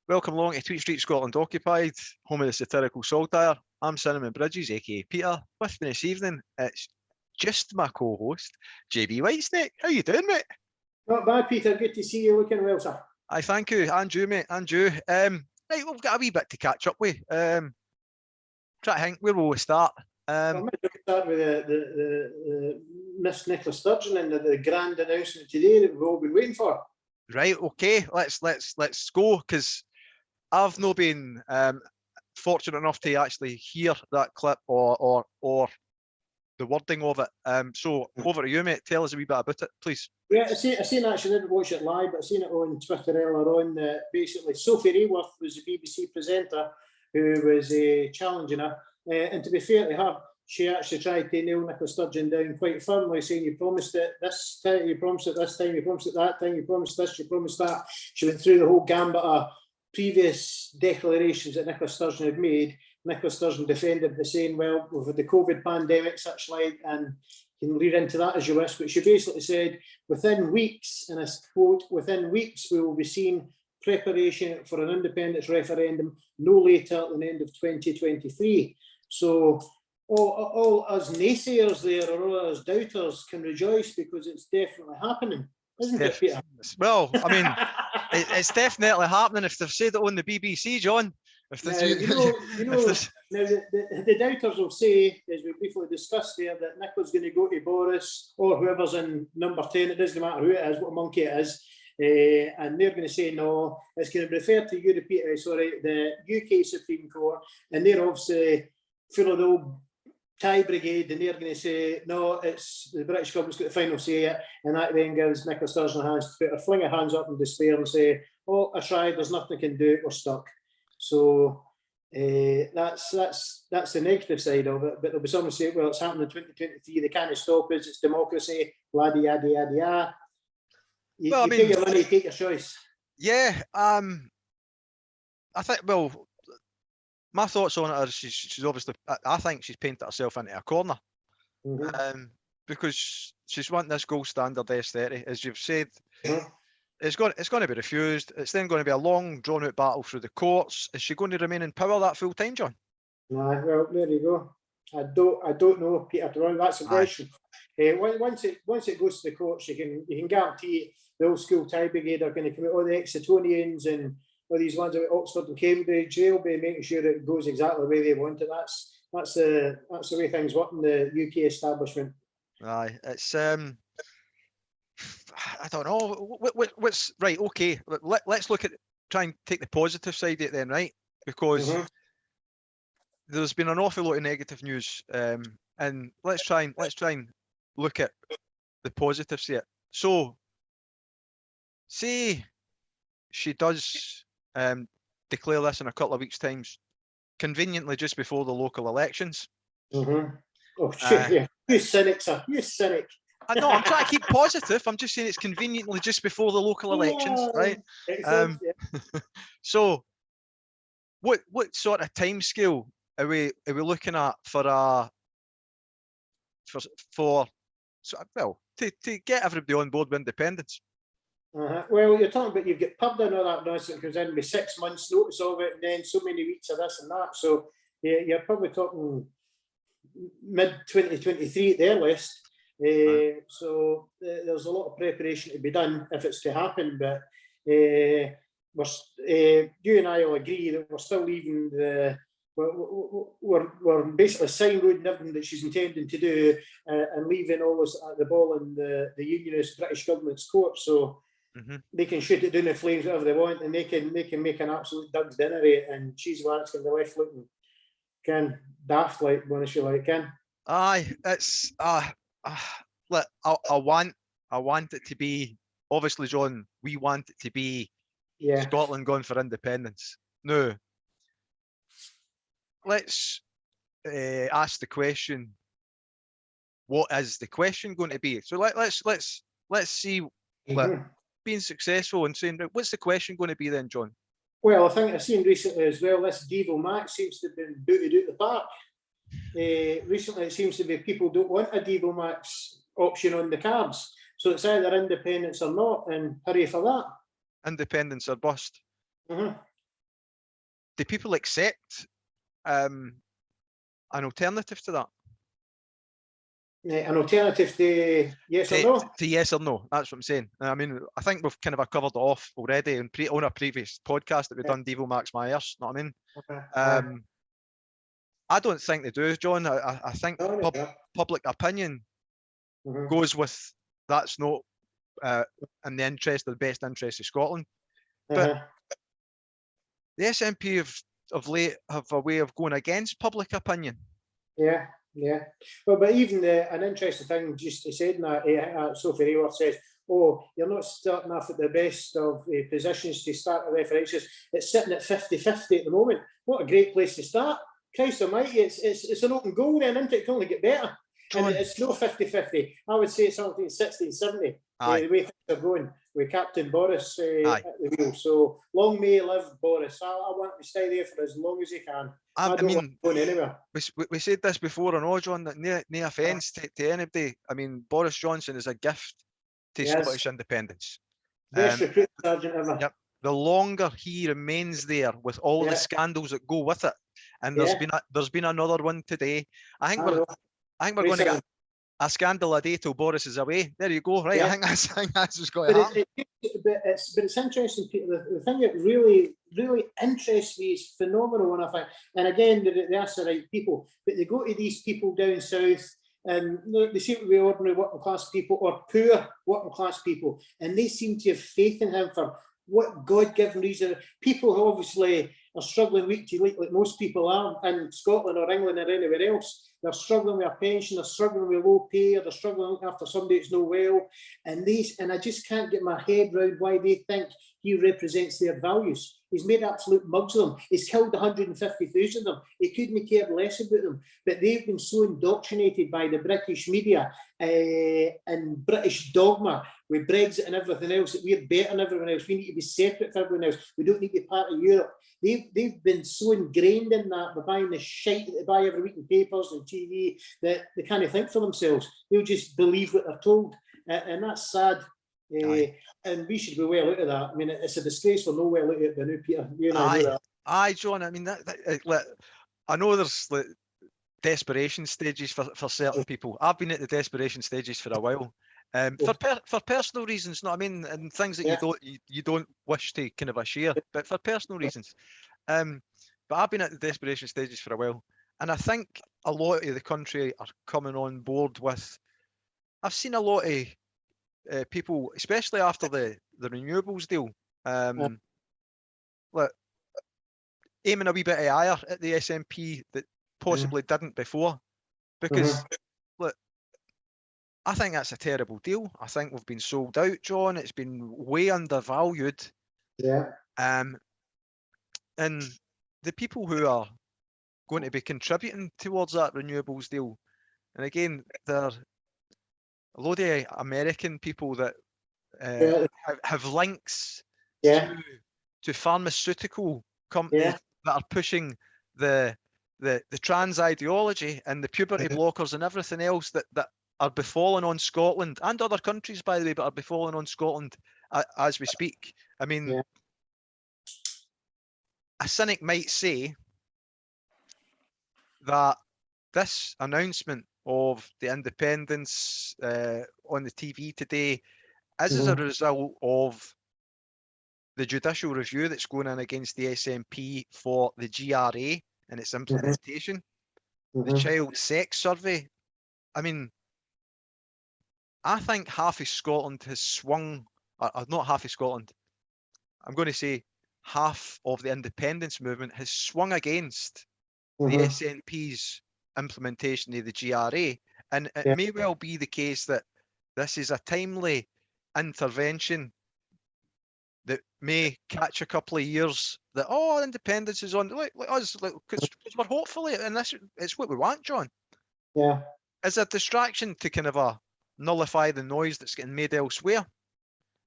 Welcome along to Tweet Street Scotland Occupied, home of the satirical saltire. I'm Cinnamon Bridges, aka Peter. With me this evening, it's just my co-host, JB Whitesnake. How you doing, mate? Not bad, Peter. Good to see you. Looking well, sir. I thank you, and you, mate, and you. Right, we've got a wee bit to catch up with. Try to think, where will we start? I might start with the Miss Nicola Sturgeon and the grand announcement today that we've all been waiting for. Right, okay, let's go, because I've not been fortunate enough to actually hear that clip or the wording of it. So over to you, mate. Tell us a wee bit about it, please. Yeah, I seen actually, didn't watch it live, but I seen it on Twitter earlier on. Basically, Sophie Rayworth was the BBC presenter who was challenging her. And to be fair to her, she actually tried to nail Nicola Sturgeon down quite firmly, saying you promised it this time, you promised it this time, you promised it that time, you promised this, you promised that. She went through the whole gambit of previous declarations that Nicola Sturgeon had made. Nicola Sturgeon defended the saying, well, we've had the COVID pandemic, such like, and you can read into that as you wish, but she basically said, within weeks, and I quote, within weeks we will be seeing preparation for an independence referendum no later than the end of 2023. So all us naysayers there, or all us doubters, can rejoice because it's definitely happening, isn't it, Peter? Well, I mean, it's definitely happening if they've said it on the BBC, John. If now, now the doubters will say, as we briefly discussed there, that Nicola's going to go to Boris or whoever's in number 10. It doesn't matter who it is, what monkey it is. And they're going to say no, it's going to be referred to the UK Supreme Court, and they're obviously full of the old tie brigade, and they're going to say no, it's the British government's got the final say it, and that then gives Nicola Sturgeon a chance to put her fling her hands up in despair and say, oh, I tried, there's nothing I can do, we're stuck. So that's the negative side of it. But there'll be someone say, well, it's happening in 2023, they can't stop us, it's democracy, yada yada yada yada. You take your money, take your choice. Yeah, I think, well, my thoughts on it are she's obviously, I think she's painted herself into a corner. Mm-hmm. Because she's wanting this gold standard S30, as you've said. Mm-hmm. It's going to be refused. It's then going to be a long, drawn-out battle through the courts. Is she going to remain in power that full time, John? Nah, well, there you go. I don't know, Peter. That's a question. Once it goes to the courts, you can guarantee the old school tie brigade are going to come out, all the Exetonians and all these ones at Oxford and Cambridge. They'll be making sure it goes exactly the way they want it. That's the way things work in the UK establishment. Aye, it's I don't know. What's right? Okay, let's look at, try and take the positive side of it then, right? Because there's been an awful lot of negative news, and let's try and look at the positives here. So, say she does declare this in a couple of weeks' time, conveniently just before the local elections. Oh shit! Yeah, you cynic, sir. You cynic. I know, I'm trying to keep positive. I'm just saying it's conveniently just before the local elections, right? So, what sort of timescale are we looking at to get everybody on board with independence? Well, you're talking about you get pubbed and all that nonsense comes in with 6 months notice of it, and then so many weeks of this and that. So yeah, you're probably talking mid 2023 at the earliest. So there's a lot of preparation to be done if it's to happen, but you and I will agree that we're still leaving we're basically signroading everything that she's intending to do, and leaving all this at the ball in the unionist British government's court, so they can shoot it down the flames whatever they want, and they can make an absolute Doug's dinner of it, and she's the one that's going to be left looking daft like one if you like, Aye, it's look, I want it to be, obviously, John, we want it to be Scotland going for independence. No, let's ask the question, what is the question going to be? So let's see, being successful and saying, what's the question going to be then, John? Well, I think I've seen recently as well, this Devo Max seems to have been booted out the park. Recently it seems to be people don't want a Devo Max option on the cards, so it's either independence or not, and hurry for that. Independence or bust. do people accept an alternative to that? An alternative to yes or no? To yes or no. That's what I'm saying. I mean, I think we've kind of covered it off already on a previous podcast that we've done, Devo Max Myers. Know what I mean? Okay. I don't think they do, John. I think public opinion goes with that's not in the best interest of Scotland. But the SNP of late have a way of going against public opinion. Yeah. Well, but even an interesting thing, just to say that Sophie Rayworth says, "Oh, you're not starting off at the best of positions to start a referee." It's sitting at 50-50 at the moment. What a great place to start! Christ Almighty, it's an open goal then, isn't it? It can only get better. John, and it's no 50-50. I would say it's something 60-70. The way things are going with Captain Boris at the wheel. So long may live Boris. I want to stay there for as long as he can. I don't want to go anywhere. We said this before, and all, John, that no offence to anybody. I mean, Boris Johnson is a gift to Scottish independence. Best recruit sergeant ever. Yep. The longer he remains there with all the scandals that go with it, and there's been another one today. I think we're going to get a scandal a day till Boris is away. There you go, right? I think that's what's going to happen. But it's interesting, Peter. The thing that really interests me is phenomenal, and I think, and again, they ask the right people, but they go to these people down south, and they seem to be ordinary working class people or poor working class people, and they seem to have faith in him for what God-given reason. People who obviously are struggling week to week, like most people are in Scotland or England or anywhere else. They're struggling with a pension, they're struggling with low pay, or they're struggling after somebody that's no well. And I just can't get my head round why they think he represents their values. He's made absolute mugs of them. He's killed 150,000 of them. He couldn't care less about them. But they've been so indoctrinated by the British media and British dogma with Brexit and everything else that we're better than everyone else. We need to be separate from everyone else. We don't need to be part of Europe. They've been so ingrained in that by buying the shite that they buy every week in papers and TV that they can't think for themselves. They'll just believe what they're told. And that's sad. And we should be well out of that. I mean, it's a disgrace for no well out of it, now, Peter. You know that. Aye, John. I mean, I know there's desperation stages for certain people. I've been at the desperation stages for a while, for personal reasons. Know what I mean, and things that you don't wish to kind of share, but for personal reasons. But I've been at the desperation stages for a while, and I think a lot of the country are coming on board with. I've seen a lot of people, especially after the renewables deal, aiming a wee bit higher at the SNP that possibly didn't before, because look, I think that's a terrible deal. I think we've been sold out, John. It's been way undervalued. And the people who are going to be contributing towards that renewables deal, and again, they're a load of American people that have links to pharmaceutical companies that are pushing the trans ideology and the puberty blockers and everything else that are befalling on Scotland and other countries, by the way, but are befalling on Scotland as we speak. I mean, a cynic might say that this announcement of the independence on the TV today is as a result of the judicial review that's going on against the SNP for the GRA and its implementation, the child sex survey. I mean, I think half of Scotland has swung, or not half of Scotland, I'm going to say half of the independence movement has swung against the SNP's implementation of the GRA. And it may well be the case that this is a timely intervention that may catch a couple of years that, independence is on, because we're hopefully, and it's what we want, John. It's a distraction to kind of nullify the noise that's getting made elsewhere.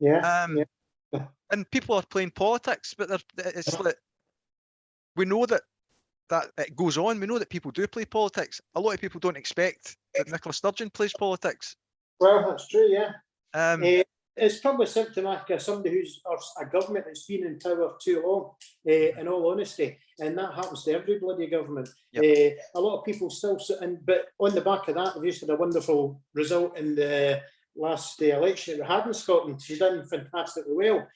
And people are playing politics, but it's like, we know that it goes on. We know that people do play politics. A lot of people don't expect that Nicola Sturgeon plays politics. Well, that's true, it's probably symptomatic of somebody who's or a government that's been in power too long, in all honesty, and that happens to every bloody government. Yep. A lot of people still sit in, but on the back of that, they've just had a wonderful result in the last election that we had in Scotland. She's done fantastically well,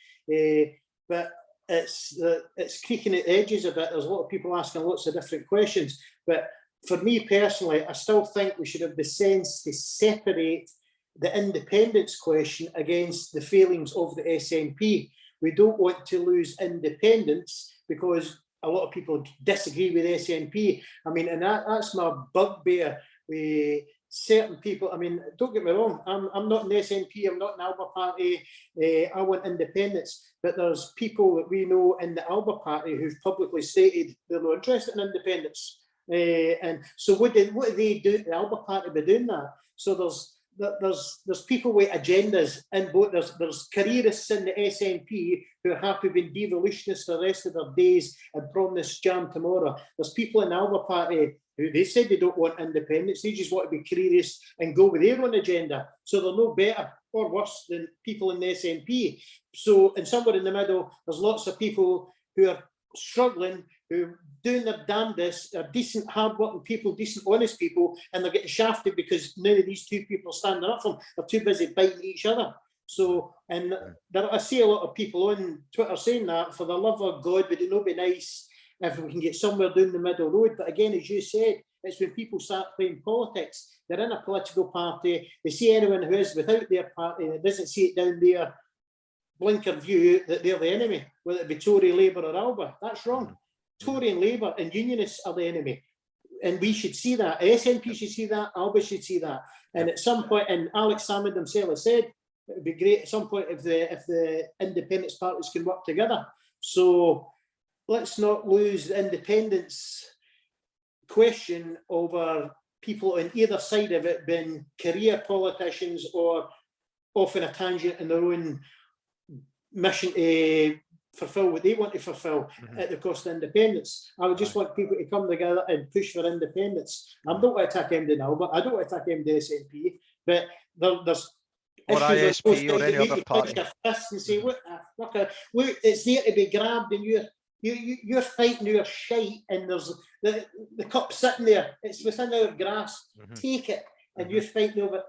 but it's creaking at the edges a bit. There's a lot of people asking lots of different questions, but for me personally, I still think we should have the sense to separate the independence question against the failings of the SNP. We don't want to lose independence because a lot of people disagree with SNP. I mean, and that's my bugbear with certain people. I mean, don't get me wrong, I'm not an SNP, I'm not an Alba Party, I want independence, but there's people that we know in the Alba Party who've publicly stated they're not interested in independence. And so what do they do? The Alba Party by doing that? So there's people with agendas in both. There's careerists in the SNP who are happy being devolutionists for the rest of their days and promise jam tomorrow. There's people in the Alba Party who they said they don't want independence. They just want to be careerists and go with their own agenda. So they're no better or worse than people in the SNP. So, and somewhere in the middle, there's lots of people who are struggling, who are doing their damnedest, are decent, hard-working people, decent, honest people, and they're getting shafted because none of these two people are standing up for them. They're too busy biting each other. So, and I see a lot of people on Twitter saying that, for the love of God, would it not be nice if we can get somewhere down the middle road? But again, as you said, it's when people start playing politics. They're in a political party, they see anyone who is without their party that doesn't see it down their blinker view that they're the enemy, whether it be Tory, Labour or Alba. That's wrong. Tory and Labour and Unionists are the enemy. And we should see that. SNP should see that, Alba should see that. And at some point, and Alex Salmond himself has said, it would be great at some point if the independence parties can work together. So let's not lose the independence question over people on either side of it being career politicians or off in a tangent in their own mission to fulfill what they want to fulfill at the cost of independence. I would just want people to come together and push for independence. I don't want to attack MD now, but I don't want to attack MD SNP, but there's or ISP or any other party. And say, look, it's there to be grabbed, and you're fighting your shite, and there's the cup sitting there. It's within our grasp. Take it, and you're fighting over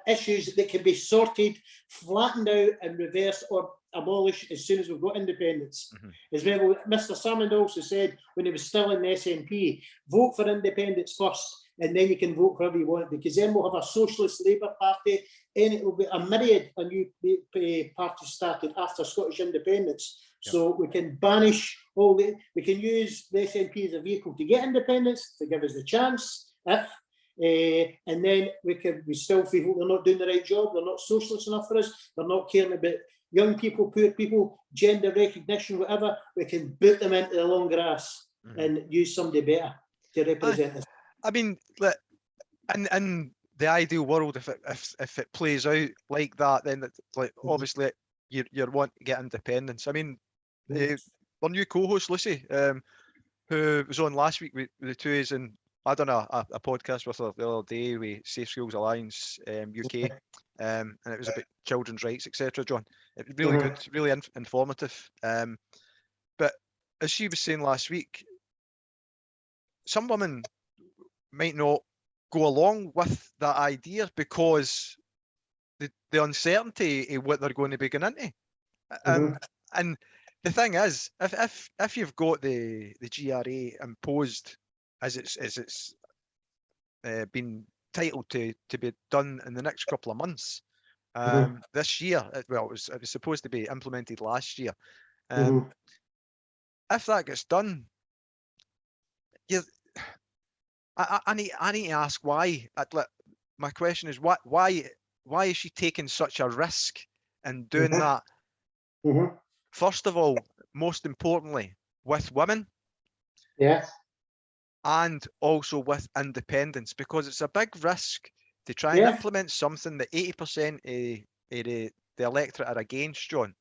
issues that can be sorted, flattened out, and reversed or abolished as soon as we've got independence. As well, Mr. Salmond also said when he was still in the SNP, vote for independence first, and then you can vote for whoever you want, because then we'll have a socialist Labour Party, and it will be a myriad of new parties started after Scottish independence. So we can banish we can use the SNP as a vehicle to get independence, to give us the chance, and then we still feel they're not doing the right job, they're not socialist enough for us, they're not caring about young people, poor people, gender recognition, whatever. We can boot them into the long grass and use somebody better to represent us. I mean, in the ideal world, if it plays out like that, then like obviously you want to get independence. I mean, our new co-host Lucy, who was on last week with the two is, and I done a podcast with her the other day with Safe Schools Alliance UK, and it was about children's rights, etc. John, it was really good, really informative. But as she was saying last week, some women might not go along with that idea because the uncertainty of what they're going to be going into. And the thing is, if you've got the GRA imposed as it's been titled to be done in the next couple of months, this year, it was supposed to be implemented last year. If that gets done, I need to ask why. My question is why is she taking such a risk in doing that? First of all, most importantly, with women, and also with independence, because it's a big risk to try and implement something that 80% of the electorate are against, John,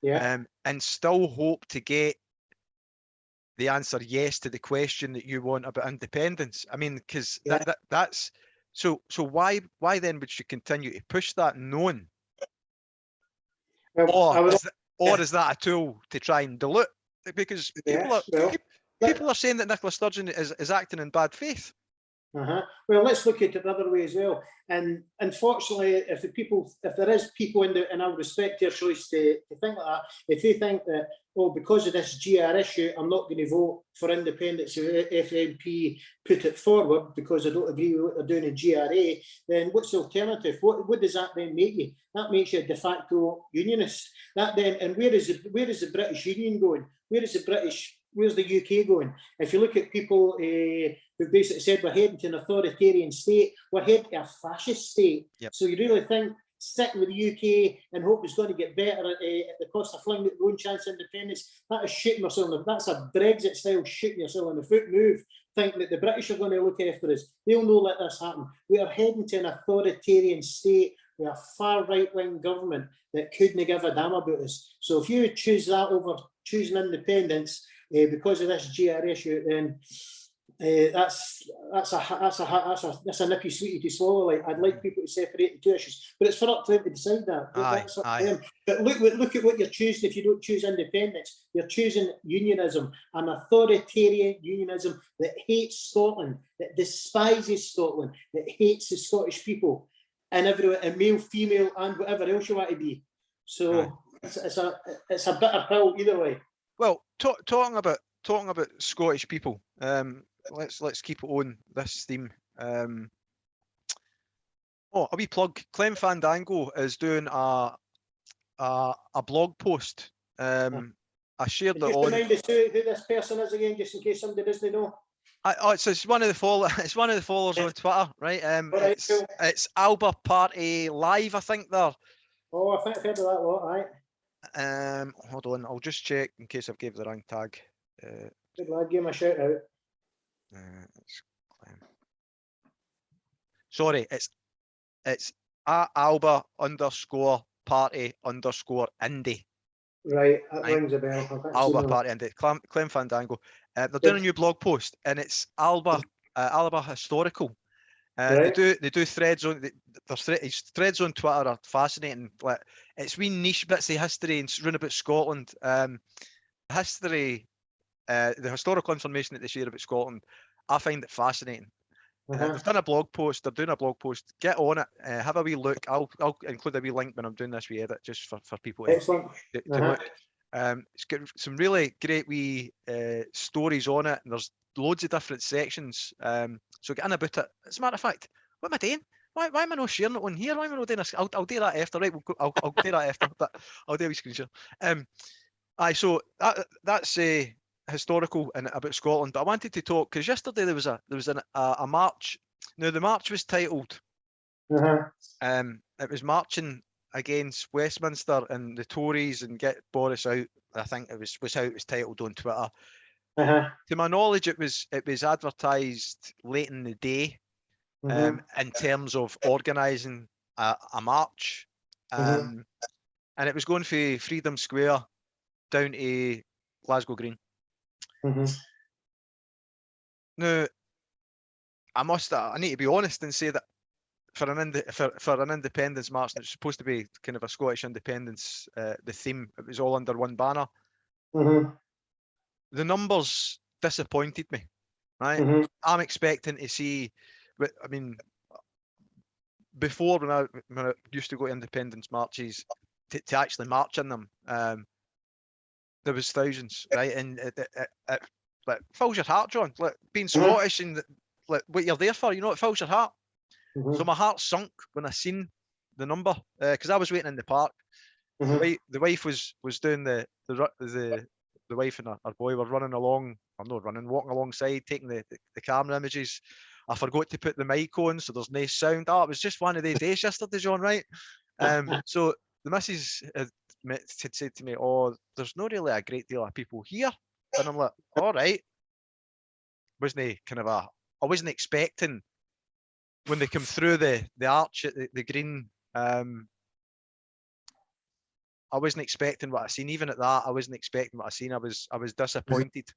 and still hope to get the answer yes to the question that you want about independence. I mean, because that's so why then would you continue to push that, knowing Or is that a tool to try and dilute? Because people are saying that Nicola Sturgeon is acting in bad faith. Well, let's look at it the other way as well. And unfortunately, if there is people and I'll respect their choice to think like that, if they think that, because of this GR issue, I'm not going to vote for independence of FNP, put it forward because I don't agree with what they're doing in GRA, then what's the alternative? What does that then make you? That makes you a de facto unionist. And where is the British Union going? Where's the UK going? If you look at people who basically said we're heading to an authoritarian state, we're heading to a fascist state. Yep. So you really think sticking with the UK and hope it's going to get better at the cost of flinging their own chance of independence, that is shooting yourself. That's a Brexit style shooting yourself in the foot move, thinking that the British are going to look after us. They'll not let this happen. We are heading to an authoritarian state with a far right-wing government that couldn't give a damn about us. So if you choose that over choosing independence because of this GR issue, then that's a nippy sweetie to swallow. Like, I'd like people to separate the two issues, but it's for up to them to decide that. That's up to them. But look at what you're choosing. If you don't choose independence, you're choosing unionism, an authoritarian unionism that hates Scotland, that despises Scotland, that hates the Scottish people and everyone, and male, female, and whatever else you want to be. So it's a bitter pill either way. Well, talking about Scottish people, let's keep it on this theme. A wee plug. Clem Fandango is doing a blog post. I shared it on. Remind us who this person is again, just in case somebody doesn't know. It's one of the followers on Twitter, right? It's Alba Party Live, I think they're. Oh, I think I've heard of that lot, right? Hold on, I'll just check in case I've gave the wrong tag. Good lad, give him a shout out. Sorry, it's @Alba _party _indie. Right, that rings a bell. Alba Party Indie. Clem Fandango. They're doing a new blog post, and it's Alba Historical. Right. They do threads on his threads on Twitter are fascinating. Like, it's wee niche bits of history and run about Scotland. History, the historical information that they share about Scotland, I find it fascinating. They've done a blog post. They're doing a blog post. Get on it. Have a wee look. I'll include a wee link when I'm doing this wee edit, just for people to look. It's got some really great wee stories on it, and there's loads of different sections. So get in about it. As a matter of fact, what am I doing? Why am I not sharing it on here? Why am I not doing this? I'll do that after, right? I'll do that after, but I'll do a wee screen share. So that's historical and about Scotland. But I wanted to talk because yesterday there was a march. Now the march was titled. It was marching against Westminster and the Tories and get Boris out. I think it was how it was titled on Twitter. To my knowledge, it was advertised late in the day, in terms of organising a march, and it was going for Freedom Square down to Glasgow Green. Now, I need to be honest and say that for an independence march, it's supposed to be kind of a Scottish independence. The theme, it was all under one banner. The numbers disappointed me, right? I'm expecting to see, I mean, before when I used to go to independence marches, to actually march in them, there was thousands, right? And it like fills your heart, John. Like being Scottish and like what you're there for, it fills your heart. So my heart sunk when I seen the number, because I was waiting in the park. The wife was doing the wife and her boy were running along. I'm not running, walking alongside, taking the camera images. I forgot to put the mic on, so there's no sound. It was just one of these days yesterday, John, right? So the missus had said to me, "Oh, there's not really a great deal of people here," and I'm like, "All right." I wasn't expecting when they come through the arch at the green. I wasn't expecting what I seen. Even at that, I wasn't expecting what I seen. I was disappointed.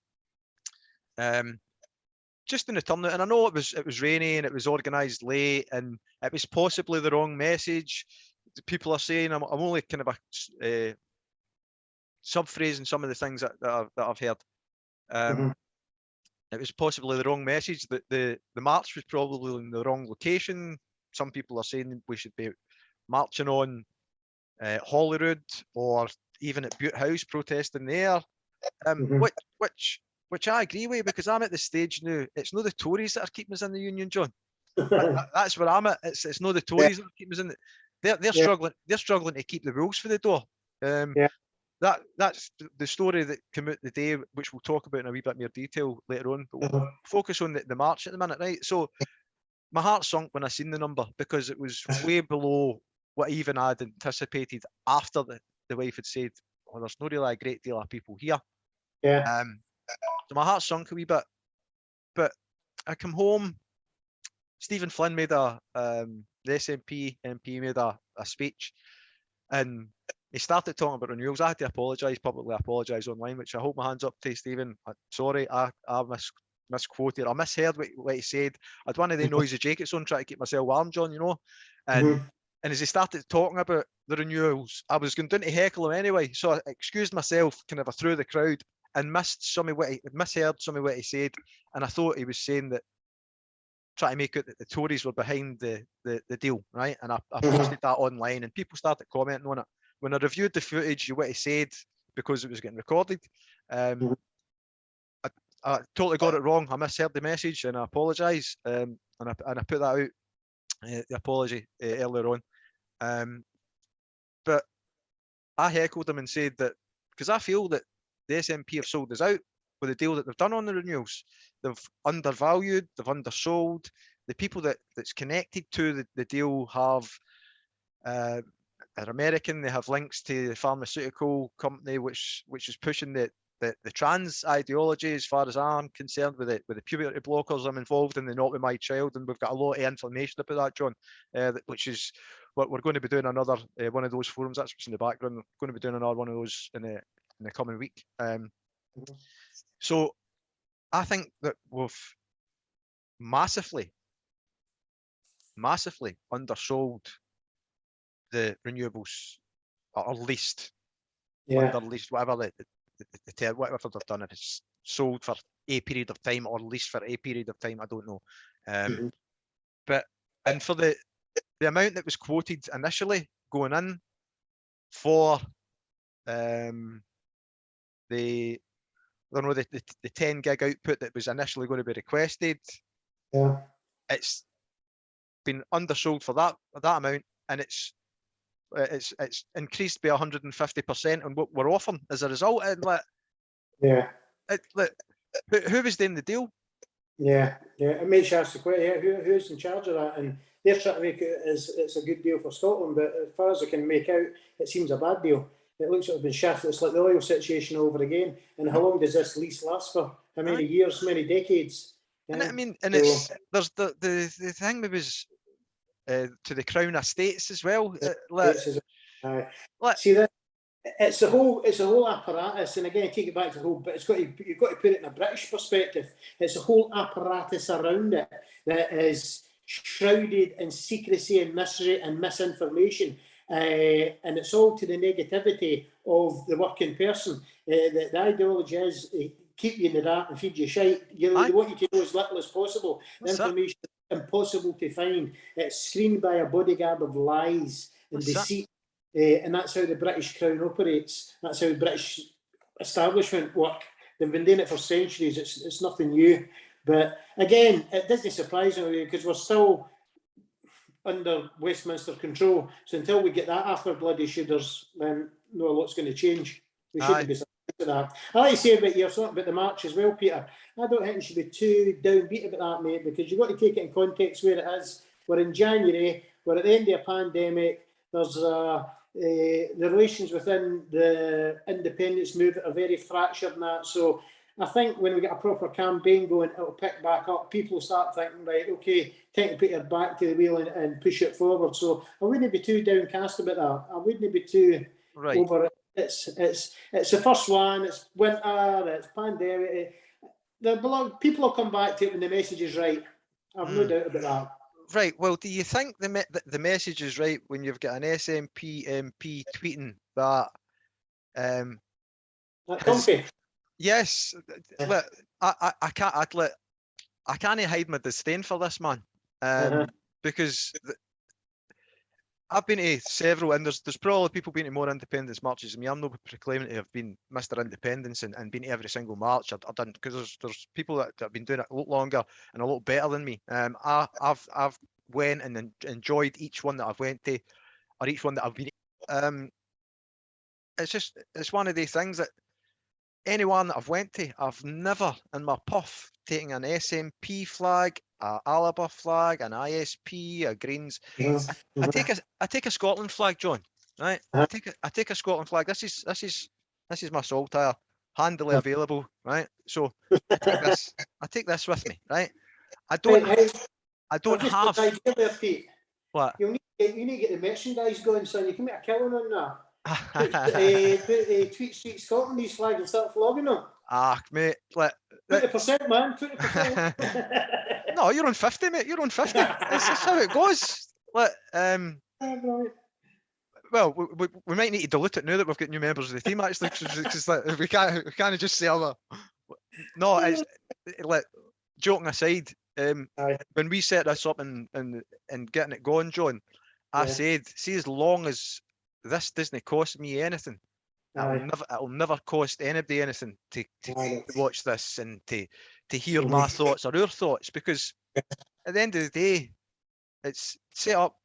Just in the turnout, and I know it was rainy and it was organised late, and it was possibly the wrong message. people are saying, I'm only kind of a subphrasing some of the things that I've heard. It was possibly the wrong message. That the march was probably in the wrong location. Some people are saying we should be marching on Holyrood or even at Butte House protesting there. Which I agree with, because I'm at the stage now. It's not the Tories that are keeping us in the union, John. That's where I'm at. It's not the Tories that are keeping us in. They're struggling. They're struggling to keep the rules for the door. That's the story that came out the day, which we'll talk about in a wee bit more detail later on. But we'll focus on the march at the minute, right? So my heart sunk when I seen the number, because it was way below what even I'd anticipated after the wife had said, "Oh, there's not really a great deal of people here." So my heart sunk a wee bit. But I come home. Stephen Flynn made the SNP MP made a speech, and he started talking about renewals. I had to publicly apologise online, which I hold my hands up to Stephen. Sorry, I misquoted, I misheard what he said. I had one of the noisy jackets on, trying to keep myself warm, John, you know. And as he started talking about the renewals, I was going down to heckle him anyway, so I excused myself kind of through the crowd and misheard some of what he said. And I thought he was saying that, trying to make it that the Tories were behind the deal, right? And I posted that online, and people started commenting on it. When I reviewed the footage of what he said, because it was getting recorded, I totally got it wrong. I misheard the message, and I apologise. And I put that out, the apology, earlier on. But I heckled him and said that, because I feel that the SNP have sold us out with the deal that they've done on the renewals. They've undervalued, they've undersold. The people that's connected to the deal have are American. They have links to the pharmaceutical company, which is pushing the trans ideology, as far as I'm concerned, with the puberty blockers. I'm involved in the Not With My Child, and we've got a lot of information about that, John, which is what we're going to be doing another one of those forums. That's what's in the background. We're going to be doing another one of those in the coming week. So I think that we've massively undersold the renewables, or least whatever the term, whatever they've done. If it's sold for a period of time or leased for a period of time, I don't know. But for the amount that was quoted initially going in for the 10 gig output that was initially going to be requested, it's been undersold for that amount, and it's increased by 150% on what we're offering as a result. And who was doing the deal? It makes you ask the question, who's in charge of that? And they're trying to make it as it's a good deal for Scotland, but as far as I can make out, it seems a bad deal. It looks like it's been shafted. It's like the oil situation over again. And how long does this lease last for? How many years? Many decades? And I mean, and it's there's the thing that was to the Crown Estates as well. See that. It's a whole apparatus, and again, take it back to the whole. But you've got to put it in a British perspective. It's a whole apparatus around it that is shrouded in secrecy and mystery and misinformation, and it's all to the negativity of the working person. The ideology is keep you in the dark and feed you shite. They want you to know as little as possible. The information is impossible to find. It's screened by a bodyguard of lies and deceit. And that's how the British Crown operates. That's how the British establishment work. They've been doing it for centuries. It's nothing new. But again, it doesn't surprise me, because we're still under Westminster control. So until we get that after bloody shooters, then no lot's going to change. We shouldn't be surprised at that. I like to say about the march as well, Peter. I don't think you should be too downbeat about that, mate, because you've got to take it in context where it is. We're in January. We're at the end of a pandemic. There's the relations within the independence movement are very fractured and that. So I think when we get a proper campaign going, it'll pick back up. People start thinking, right, okay, time to put your back to the wheel and push it forward. So I wouldn't be too downcast about that. I wouldn't be too over it. It's the first one. It's winter. It's pandemic. People will come back to it when the message is right. I've no doubt about that. Right. Well, do you think the message is right when you've got an SNP MP tweeting that Comfy. yes, look, I can't I can't hide my disdain for this man, because I've been to several, and there's probably people been to more independence marches than me. I'm not proclaiming to have been Mr. Independence and been to every single march. I've done, because there's people that have been doing it a lot longer and a lot better than me. I've went and enjoyed each one that I've went to, or each one that I've been. It's one of these things that anyone that I've went to, I've never in my puff taken an SNP flag, a Alaba flag, an ISP, a Greens. I take a Scotland flag, John. Right? I take a Scotland flag. This is my saltire, handily available. Right? So I take this. I take this with me. Right? I don't have. There, Pete. What? You need to get the merchandise going, son. You can make a killing on that. Tweet Street Scotland, these flags, and start flogging them. Mate, 20%, man. 20%. No, you're on 50, mate. You're on 50. That's how it goes. Well, we might need to dilute it now that we've got new members of the team, actually, because we can't just say other. No, it's joking aside. When we set this up and getting it going, John, I said, see, as long as this doesn't cost me anything, it'll never cost anybody anything to watch this and to hear my thoughts or our thoughts, because at the end of the day, it's set up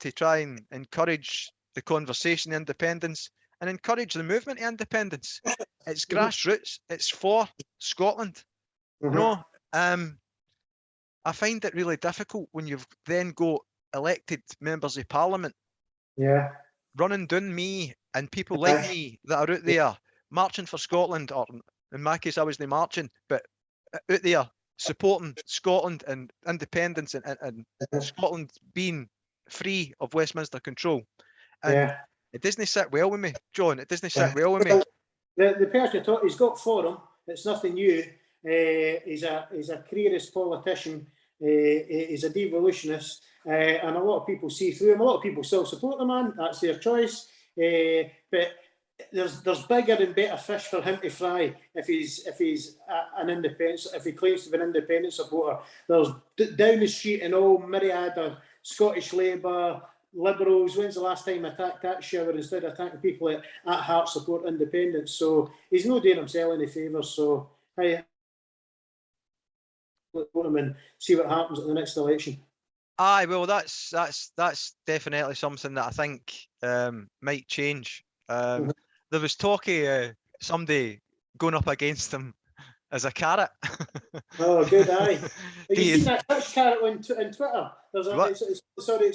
to try and encourage the conversation of independence and encourage the movement of independence. It's grassroots. It's for Scotland. You know, I find it really difficult when you've then got elected members of parliament running down me and people like me that are out there marching for Scotland, or in my case, I wasn't marching, but out there supporting Scotland and independence and Scotland being free of Westminster control. And it doesn't sit well with me, John. It doesn't sit well with me. The person he's got forum. It's nothing new. He's a careerist politician. He's a devolutionist, and a lot of people see through him. A lot of people still support the man. That's their choice. But there's bigger and better fish for him to fry if he's an independent. If he claims to be an independent supporter, there's down the street an old myriad of Scottish Labour, Liberals. When's the last time I attacked that shower instead of attacking people at heart support independence? So he's not doing himself any favours. So hey, vote him and see what happens at the next election. Aye, well, that's definitely something that I think might change. There was talk of somebody going up against him as a carrot. Oh, good, aye. Have you seen that Twitch carrot on Twitter? It's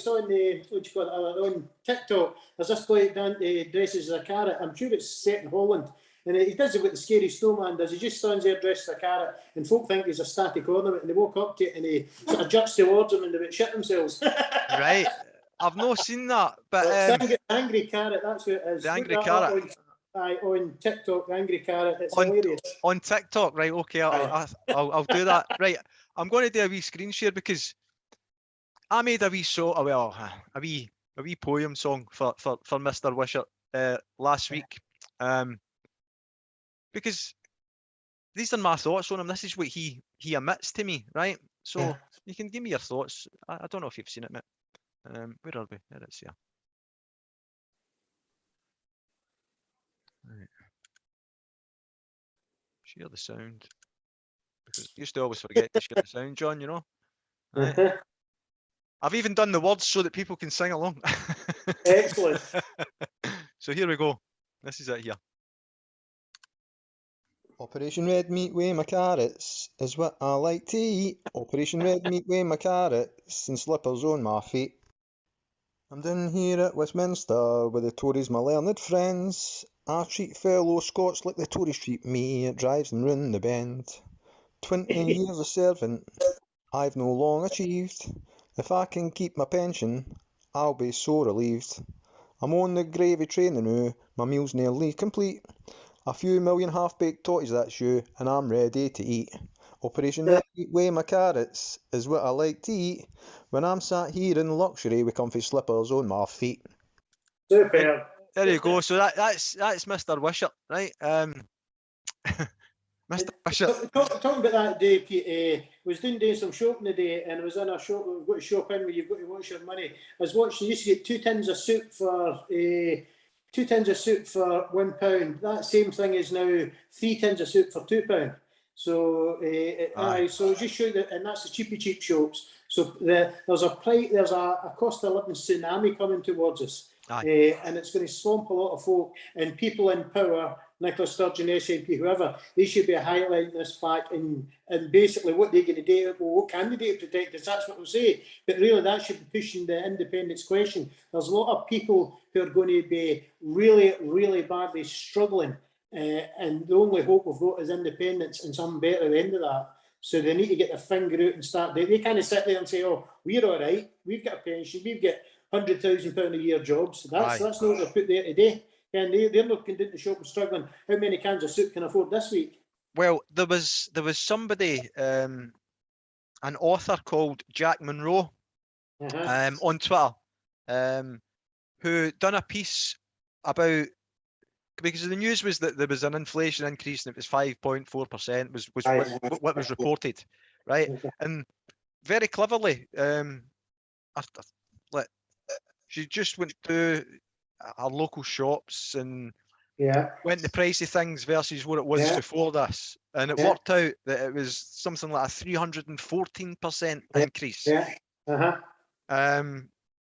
on the, what you call it, on TikTok. There's this boy dresses as a carrot. I'm sure it's set in Holland. And he does it what the scary snowman does. He just stands there dressed as a carrot, and folk think he's a static ornament, and they walk up to it and he sort of jerks towards him and they would shit themselves. Right. I've not seen that, but angry carrot, that's what it is. The angry carrot. On TikTok, the angry carrot. It's hilarious. On TikTok, right? Okay, I'll do that. Right, I'm going to do a wee screen share because I made a wee a wee poem song for Mr. Wishart last week. Because these are my thoughts on him. This is what he emits to me, right? So you can give me your thoughts. I don't know if you've seen it, mate. Where are we? There it's here. Right. Share the sound. Because I used to always forget to share the sound, John, you know? Right. I've even done the words so that people can sing along. Excellent. So here we go. This is it here. Operation Red Meat with my carrots is what I like to eat. Operation Red Meat with my carrots and slippers on my feet. I'm down here at Westminster with the Tories, my learned friends. I treat fellow Scots like the Tories treat me. It drives them round the bend. 20 years of serving, I've no long achieved. If I can keep my pension, I'll be so relieved. I'm on the gravy train now, my meal's nearly complete. A few million half-baked totties, that's you, and I'm ready to eat. Operation Red Meat with my carrots is what I like to eat when I'm sat here in luxury with comfy slippers on my feet. Superb. There you go. So that's Mr. Wishart, right? Mr. Wishart. Talking about that day, Pete, was doing some shopping today, and I was in a shop. We've got to shop in where you've got to watch your money. I was watching. You used to get 2 tins of soup for £1. That same thing is now 3 tins of soup for £2. So, so just show that, and that's the cheap shops. So there's a cost of living tsunami coming towards us, and it's going to swamp a lot of folk and people in power. Nicola Sturgeon, SNP, whoever, they should be highlighting this fact and basically what they're going to do. Well, what can they do to protect us? That's what they'll say. But really, that should be pushing the independence question. There's a lot of people who are going to be really, really badly struggling, and the only hope we've got is independence and something better at the end of that. So they need to get their finger out and start. They kind of sit there and say, "Oh, we're all right. We've got a pension. We've got £100,000 a year jobs." That's not what they put there today. And they're looking into the shop and struggling. How many cans of soup can I afford this week? Well, there was somebody, an author called Jack Monroe, on Twitter, who done a piece about, because the news was that there was an inflation increase and it was 5.4% was what was reported, right? And very cleverly, she just went to our local shops and went the price of things versus what it was before this, and it worked out that it was something like a 314% increase.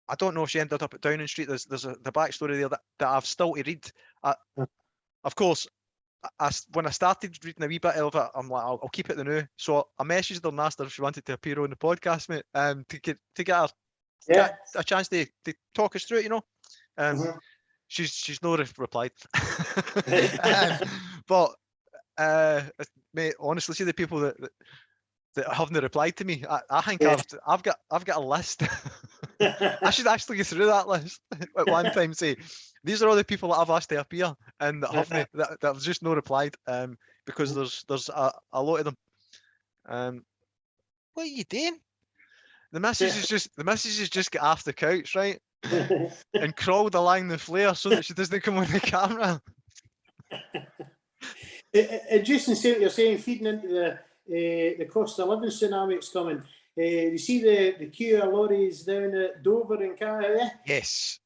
I don't know if she ended up at Downing Street. There's the backstory there that I've still to read. Of course, when I started reading a wee bit of it, I'm like, I'll keep it the new. So I messaged her and asked her if she wanted to appear on the podcast, mate, to get her a chance to talk us through it, you know. She's not replied. But mate, honestly, see the people that haven't replied to me. I think I've got a list. I should actually go through that list at one time. Say these are all the people that I've asked to appear and that haven't that have just not replied. Because there's a lot of them. What are you doing? The missus is just got off the couch, right? And crawled along the flare so that she doesn't come on the camera. Just in saying what you're saying, feeding into the cost of living tsunami that's coming. You see the queue of lorries down at Dover and Cardiff? Yes.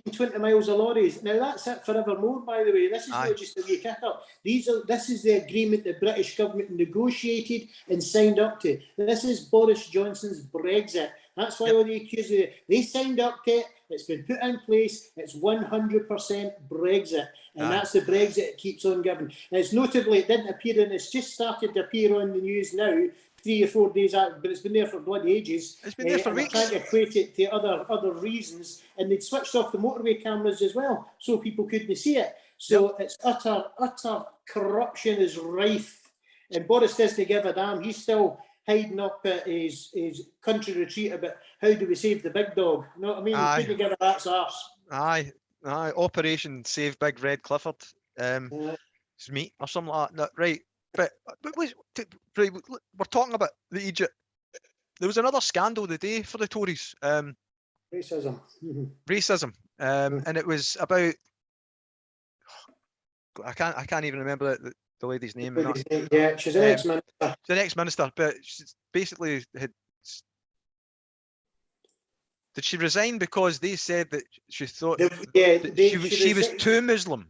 20 miles of lorries. Now that's it forevermore, by the way. This is not just a wee kick-up. This is the agreement the British government negotiated and signed up to. This is Boris Johnson's Brexit. That's why all the accused of it. They signed up to it. It's been put in place. It's 100% Brexit. And that's the Brexit that keeps on giving. And it's notably, it didn't appear, and it's just started to appear on the news now, 3 or 4 days out, but it's been there for bloody ages. It's been there for weeks. Trying to equate it to other reasons, and they'd switched off the motorway cameras as well, so people couldn't see it. So it's utter corruption is rife, and Boris doesn't give a damn. He's still hiding up at his country retreat about how do we save the big dog. You know what I mean? He couldn't give a rat's arse. Aye. Operation Save Big Red Clifford. It's meat or something like that. Right. But we're talking about the Egypt. There was another scandal today for the Tories. Racism. Racism. And it was about. I can't even remember the lady's name. Yeah, she's an ex-minister. She's an ex-minister, but she basically did she resign because they said that she thought she was too Muslim?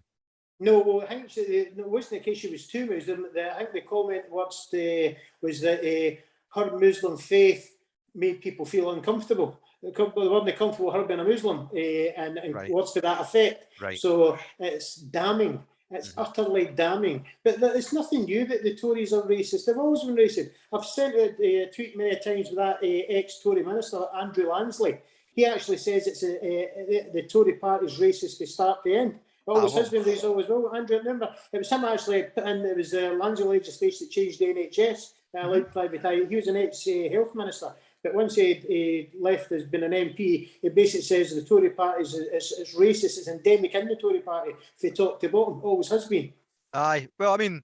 No, well, I think it wasn't the case she was too Muslim. I think the comment was that her Muslim faith made people feel uncomfortable. They weren't comfortable with her being a Muslim, and what's to that effect? Right. So it's damning. It's utterly damning. But it's nothing new that the Tories are racist. They've always been racist. I've sent a tweet many times with that ex-Tory minister, Andrew Lansley. He actually says it's the Tory party's racist to start to end. Always has been raised always well. Andrew, remember, it was him actually put in, it was Lansley legislation that changed the NHS, allowed privatising. He was an ex-health minister. But once he left, has been an MP, it basically says the Tory party is racist, it's endemic in the Tory party, if they talk to bottom, always has been. Aye, well, I mean,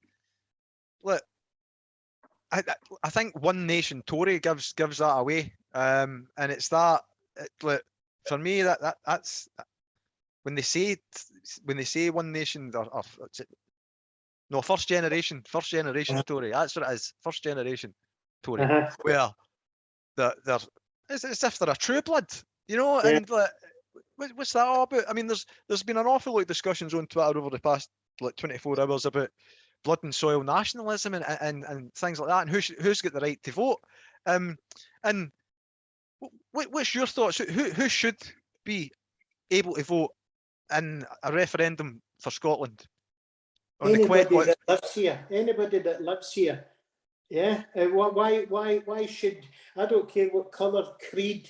look, I think One Nation Tory gives that away, and it's that like, for me that's when they say One Nation or no, first generation Tory. That's what it is. First generation Tory, where they're it's as if they're a true blood, you know. Yeah. And like, what's that all about? I mean, there's been an awful lot of discussions on Twitter over the past like 24 hours about blood and soil nationalism and things like that, and who's got the right to vote. And what's your thoughts? Who should be able to vote in a referendum for Scotland? Anybody that lives here. Anybody that lives here. Yeah. Why should, I don't care what colour, creed,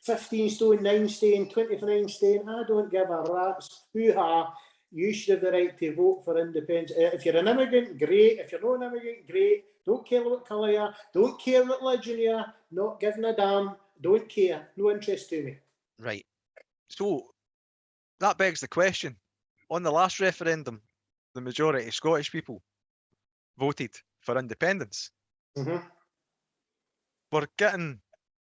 15 stone, 9 stone, 29 stone, I don't give a rat's hoo-ha. You should have the right to vote for independence. If you're an immigrant, great. If you're not an immigrant, great. Don't care what colour you are. Don't care what religion you are. Not giving a damn. Don't care. No interest to me. Right. So that begs the question. On the last referendum, the majority of Scottish people voted for independence. Mm-hmm. We're getting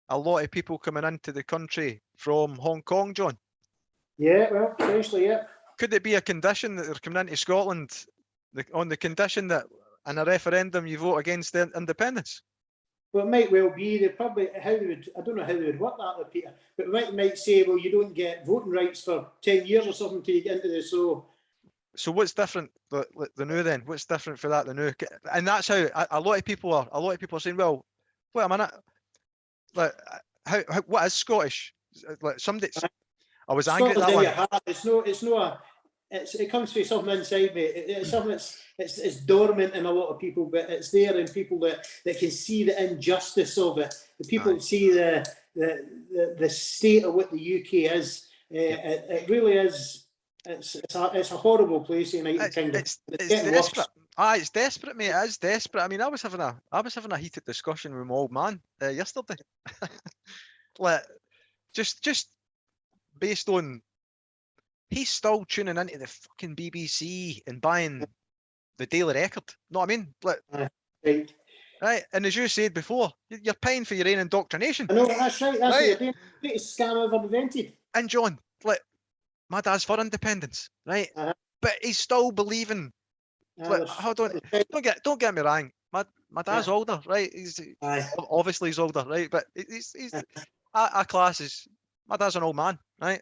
a lot of people coming into the country from Hong Kong, John. Yeah, well, potentially, yeah. Could it be a condition that they're coming into Scotland on the condition that in a referendum you vote against the independence? Well, it might well be. They probably, I don't know how they would work that, Peter, but might say, well, you don't get voting rights for 10 years or something till you get into this. So what's different the new then? What's different for that the new? And that's how a lot of people are saying, well, wait a minute, like how what is Scottish? Like somebody, I was angry at that one. It comes from something inside me. It's something it's dormant in a lot of people, but it's there in people that can see the injustice of it. The people that see the state of what the UK is. It really is. It's a horrible place, United Kingdom. It's desperate. It's desperate, mate. It is desperate. I mean, I was having a heated discussion with my old man yesterday. Like, just based on he's still tuning into the fucking BBC and buying the Daily Record. Know what I mean? Like, right. And as you said before, you're paying for your own indoctrination. I know, that's right. That's right. The greatest scam ever invented. And John, like, my dad's for independence, right? But he's still believing. Like, hold on, don't get me wrong. My dad's older, right? He's obviously he's older, right? But he's our class is, my dad's an old man, right?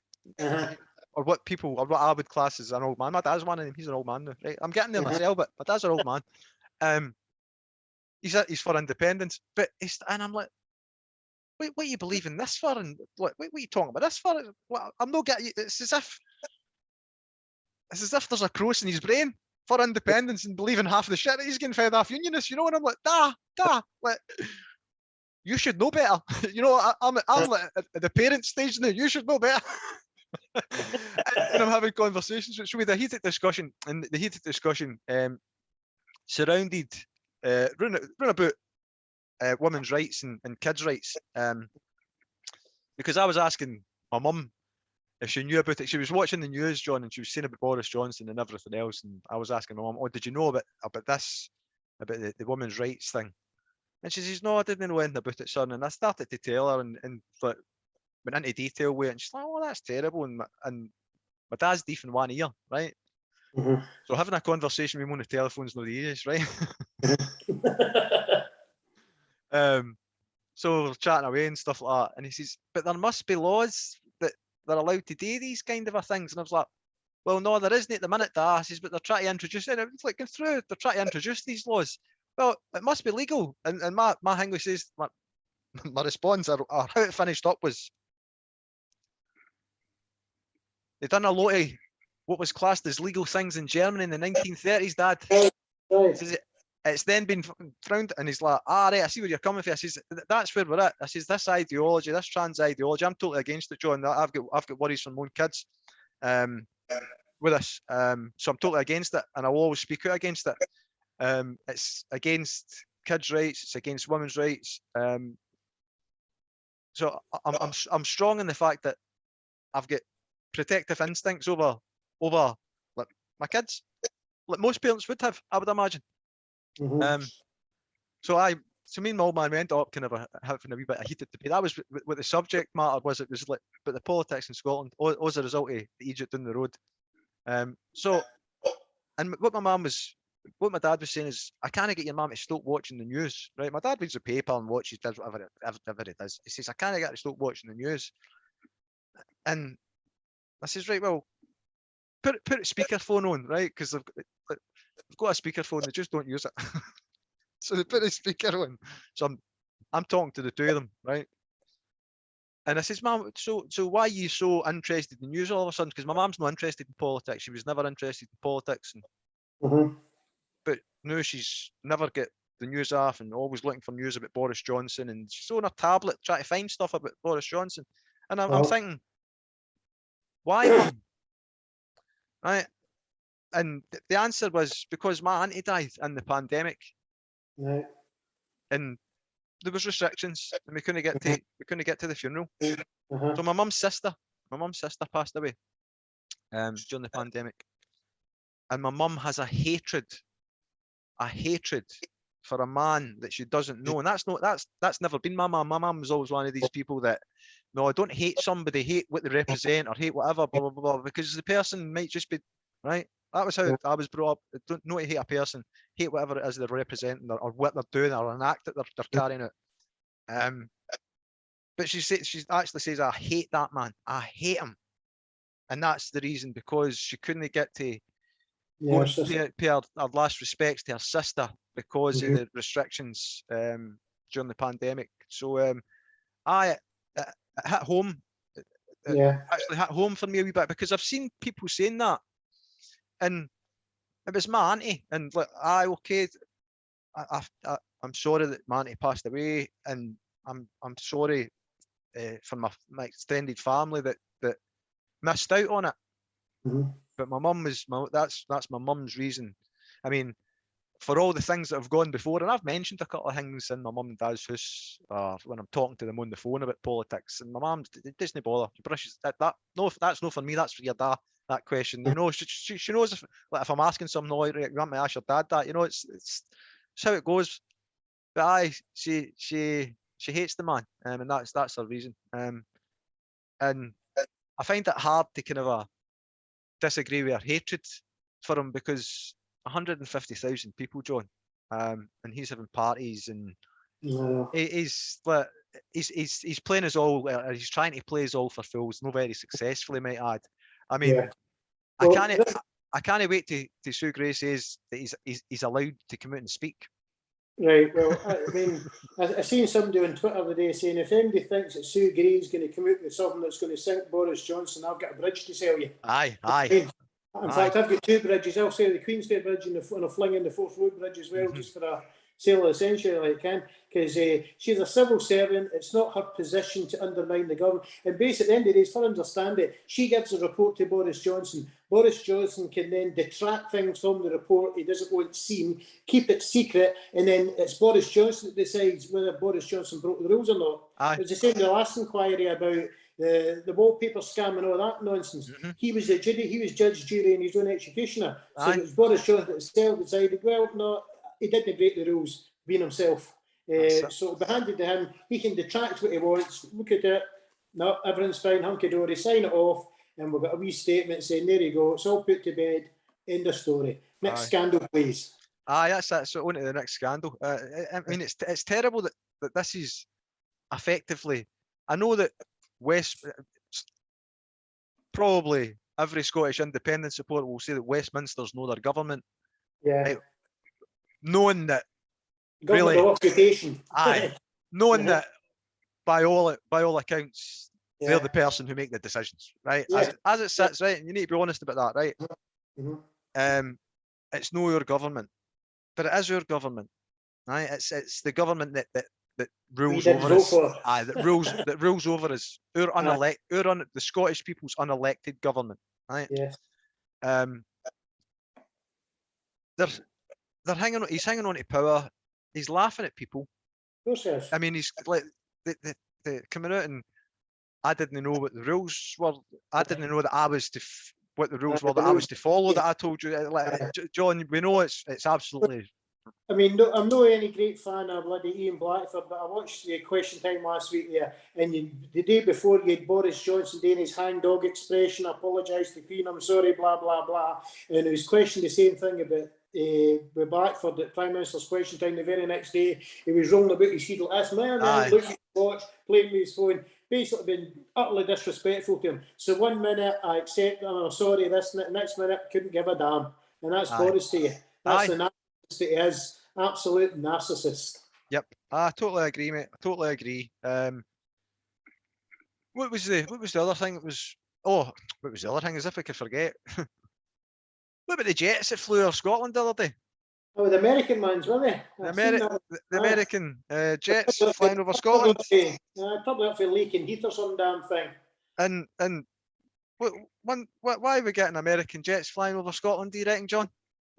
Or what I would class as an old man. My dad's one of them. He's an old man now, right? I'm getting there myself, but my dad's an old man. He's for independence, but and I'm like, what are you believing this for? And what are you talking about this for? Well, I'm not getting. It's as if there's a cross in his brain for independence and believing half the shit that he's getting fed off unionists, you know. And I'm like, like, you should know better. You know, I'm like at the parent stage now. You should know better. And I'm having conversations with. So with a heated discussion, and the heated discussion surrounded round about women's rights and kids' rights. Because I was asking my mum if she knew about it. She was watching the news, John, and she was saying about Boris Johnson and everything else. And I was asking my mum, "Oh, did you know about this, about the women's rights thing?" And she says, "No, I didn't know anything about it, son." And I started to tell her and like, went into detail with it. And she's like, "Oh, that's terrible." And my dad's deaf in one ear, right? So having a conversation with him on the telephone's not the easiest, right? So we're chatting away and stuff like that. And he says, "But there must be laws that they're allowed to do these kind of things." And I was like, "Well, no, there isn't at the minute, Dad." He says, "But they're trying to introduce it." It's like, going through, they're trying to introduce these laws. Well, it must be legal. And my English says, my response, or how it finished up was, they done a lot of what was classed as legal things in Germany in the 1930s, Dad. Says, it's then been frowned, and he's like, right, I see where you're coming from. I says, that's where we're at. I says, this ideology, this trans ideology, I'm totally against it, John. I've got worries from my own kids with this. So I'm totally against it, and I will always speak out against it. It's against kids' rights, it's against women's rights. So I'm strong in the fact that I've got protective instincts over like my kids, like most parents would have, I would imagine. So me and my old man, we ended up kind of having a wee bit of heated debate. That was what the subject matter was. It was like, but the politics in Scotland, as a result of Egypt down the road. So, and what my dad was saying is, I can't get your mum to stop watching the news, right? My dad reads the paper and watches, does whatever it does. He says, I can't get her to stop watching the news. And I says, right, well, put a speakerphone on, right? Because they've got a speakerphone, they just don't use it. So they put a speaker on. So I'm talking to the two of them, right? And I says, Mum, so why are you so interested in news all of a sudden? Because my mum's not interested in politics. She was never interested in politics. But now she's never get the news off and always looking for news about Boris Johnson. And she's on her tablet trying to find stuff about Boris Johnson. And I'm thinking, why, Mum? Right? And the answer was because my auntie died in the pandemic. Right. And there was restrictions and we couldn't get to the funeral. So my mum's sister passed away during the pandemic. And my mum has a hatred for a man that she doesn't know. And that's never been my mum. My mum was always one of these people that, no, I don't hate somebody, hate what they represent or hate whatever, blah, blah, blah, because the person might just be, right? That was how I was brought up. Don't not hate a person, hate whatever it is they're representing or what they're doing or an act that they're carrying out. But she actually says, I hate that man. I hate him. And that's the reason, because she couldn't get to go and pay her last respects to her sister because of the restrictions during the pandemic. So it hit home. Actually hit home for me a wee bit, because I've seen people saying that. And it was my auntie. And like, okay, I'm sorry that my auntie passed away, and I'm sorry for my extended family that missed out on it. But my mum that's my mum's reason. I mean, for all the things that have gone before, and I've mentioned a couple of things in my mum and dad's house when I'm talking to them on the phone about politics, and my mum doesn't bother. She brushes that. No, that's not for me. That's for your dad. That question, you know, she knows if I'm asking something, no, you want me to ask your dad that, you know, it's how it goes. But she hates the man, and that's her reason. And I find it hard to kind of disagree with her hatred for him, because 150,000 people, John, and he's having parties, and he's playing us all. He's trying to play us all for fools, not very successfully, might add. I mean, I can't wait to Sue Gray says that he's allowed to come out and speak. Right. Well, I mean, I seen somebody on Twitter the day saying, if anybody thinks that Sue Gray is going to come out with something that's going to sink Boris Johnson, I've got a bridge to sell you. Aye. In fact, I've got two bridges. I'll sell the Queensfair Bridge and a fling in the Forth Road Bridge as well, just for a sale of essential, I can, because she's a civil servant. It's not her position to undermine the government. And basically, at the end of the day, for understand it, she gives a report to Boris Johnson. Boris Johnson can then detract things from the report. He doesn't want it seen, keep it secret, and then it's Boris Johnson that decides whether Boris Johnson broke the rules or not. Aye. It was the same in the last inquiry about the wallpaper scam and all that nonsense. He was the jury, he was judge, jury, and his own executioner. So it was Boris Johnson that decided, well, no, he didn't break the rules, being himself. So it'll be handed to him. He can detract what he wants. Look at it. No, everything's fine, hunky-dory, sign it off, and we've got a wee statement saying, there you go, it's all put to bed, end of story. Next scandal, please. Aye, that's on to the next scandal. I mean, it's terrible that this is effectively, I know that probably every Scottish independent supporter will say that Westminster's not their government. Yeah. Right? Knowing that Government of occupation. Knowing that by all accounts, they're the person who make the decisions, right? As it sits, right? And you need to be honest about that, right? It's no your government, but it is your government, right? It's the government that rules over us. That rules over us. The Scottish people's unelected government, right? Yes. He's hanging on to power. He's laughing at people. I mean, he's like the coming out and I didn't know what the rules were. I didn't know that I was what the rules were that I was to follow. That I told you, like, John, we know it's absolutely I mean, no, I'm not any great fan of bloody Ian Blackford, but I watched the Question Time last week there, and the day before you had Boris Johnson doing his hang-dog expression, apologise to the Queen, I'm sorry, blah, blah, blah, and he was questioned the same thing about with Blackford at Prime Minister's Question Time the very next day. He was rolling about his head like this, man, look at his watch, playing with his phone, basically been utterly disrespectful to him. So 1 minute I accept, I'm sorry, this next minute couldn't give a damn, and that's Boris to you. That's the narcissist that he is. Absolute narcissist. Yep, I totally agree, mate. I totally agree. What was the other thing? It was what was the other thing? As if I could forget. What about the jets that flew over Scotland the other day? Oh, the American ones, were they? The American jets flying over Scotland. Probably up for Laken Heath or some damn thing. And why are we getting American jets flying over Scotland? Do you reckon, John?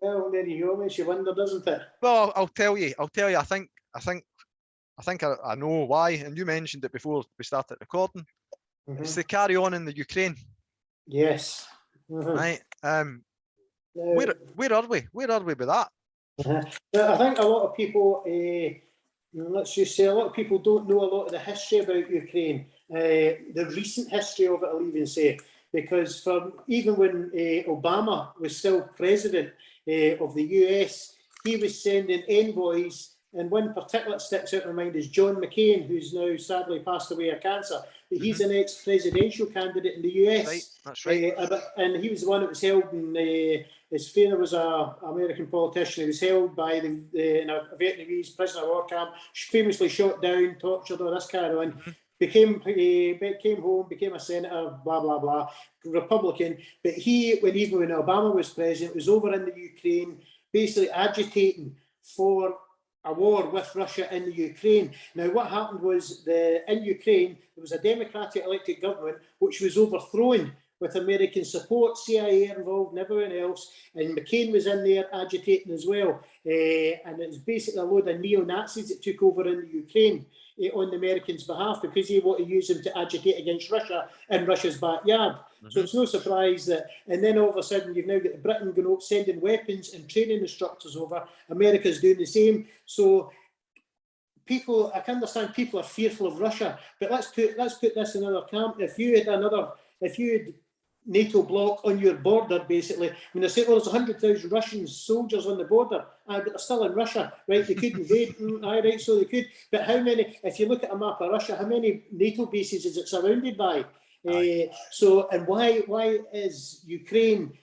Well, there you go. Makes you wonder, doesn't it? Well, I'll tell you. I think I know why. And you mentioned it before we started recording. It's the carry on in the Ukraine. Yes. Right. Where are we? Where are we with that? I think a lot of people, let's just say, a lot of people don't know a lot of the history about Ukraine, the recent history of it, I'll even say, because even when Obama was still president of the US, he was sending envoys, and one particular sticks out in my mind is John McCain, who's now sadly passed away of cancer, but he's an ex-presidential candidate in the US. Right. That's right. And he was the one that was held in, his father was an American politician. He was held by in a Vietnamese prisoner of war camp, famously shot down, tortured, all this kind of thing. Came home, became a senator, blah, blah, blah, Republican. But even when Obama was president, was over in the Ukraine, basically agitating for a war with Russia in the Ukraine. Now, what happened was in Ukraine, there was a democratic elected government which was overthrown with American support, CIA involved and everyone else, and McCain was in there agitating as well. And it was basically a load of neo-Nazis that took over in the Ukraine on the Americans' behalf because he wanted to use them to agitate against Russia in Russia's backyard. So it's no surprise that, and then all of a sudden you've now got Britain going out sending weapons and training instructors over. America's doing the same. So people, I can understand people are fearful of Russia, but let's put this in another camp. If you had NATO bloc on your border, basically. I mean, they say, well, there's 100,000 Russian soldiers on the border, but they're still in Russia, right? They could invade, right, so they could. But how many, if you look at a map of Russia, how many NATO bases is it surrounded by? And why is Ukraine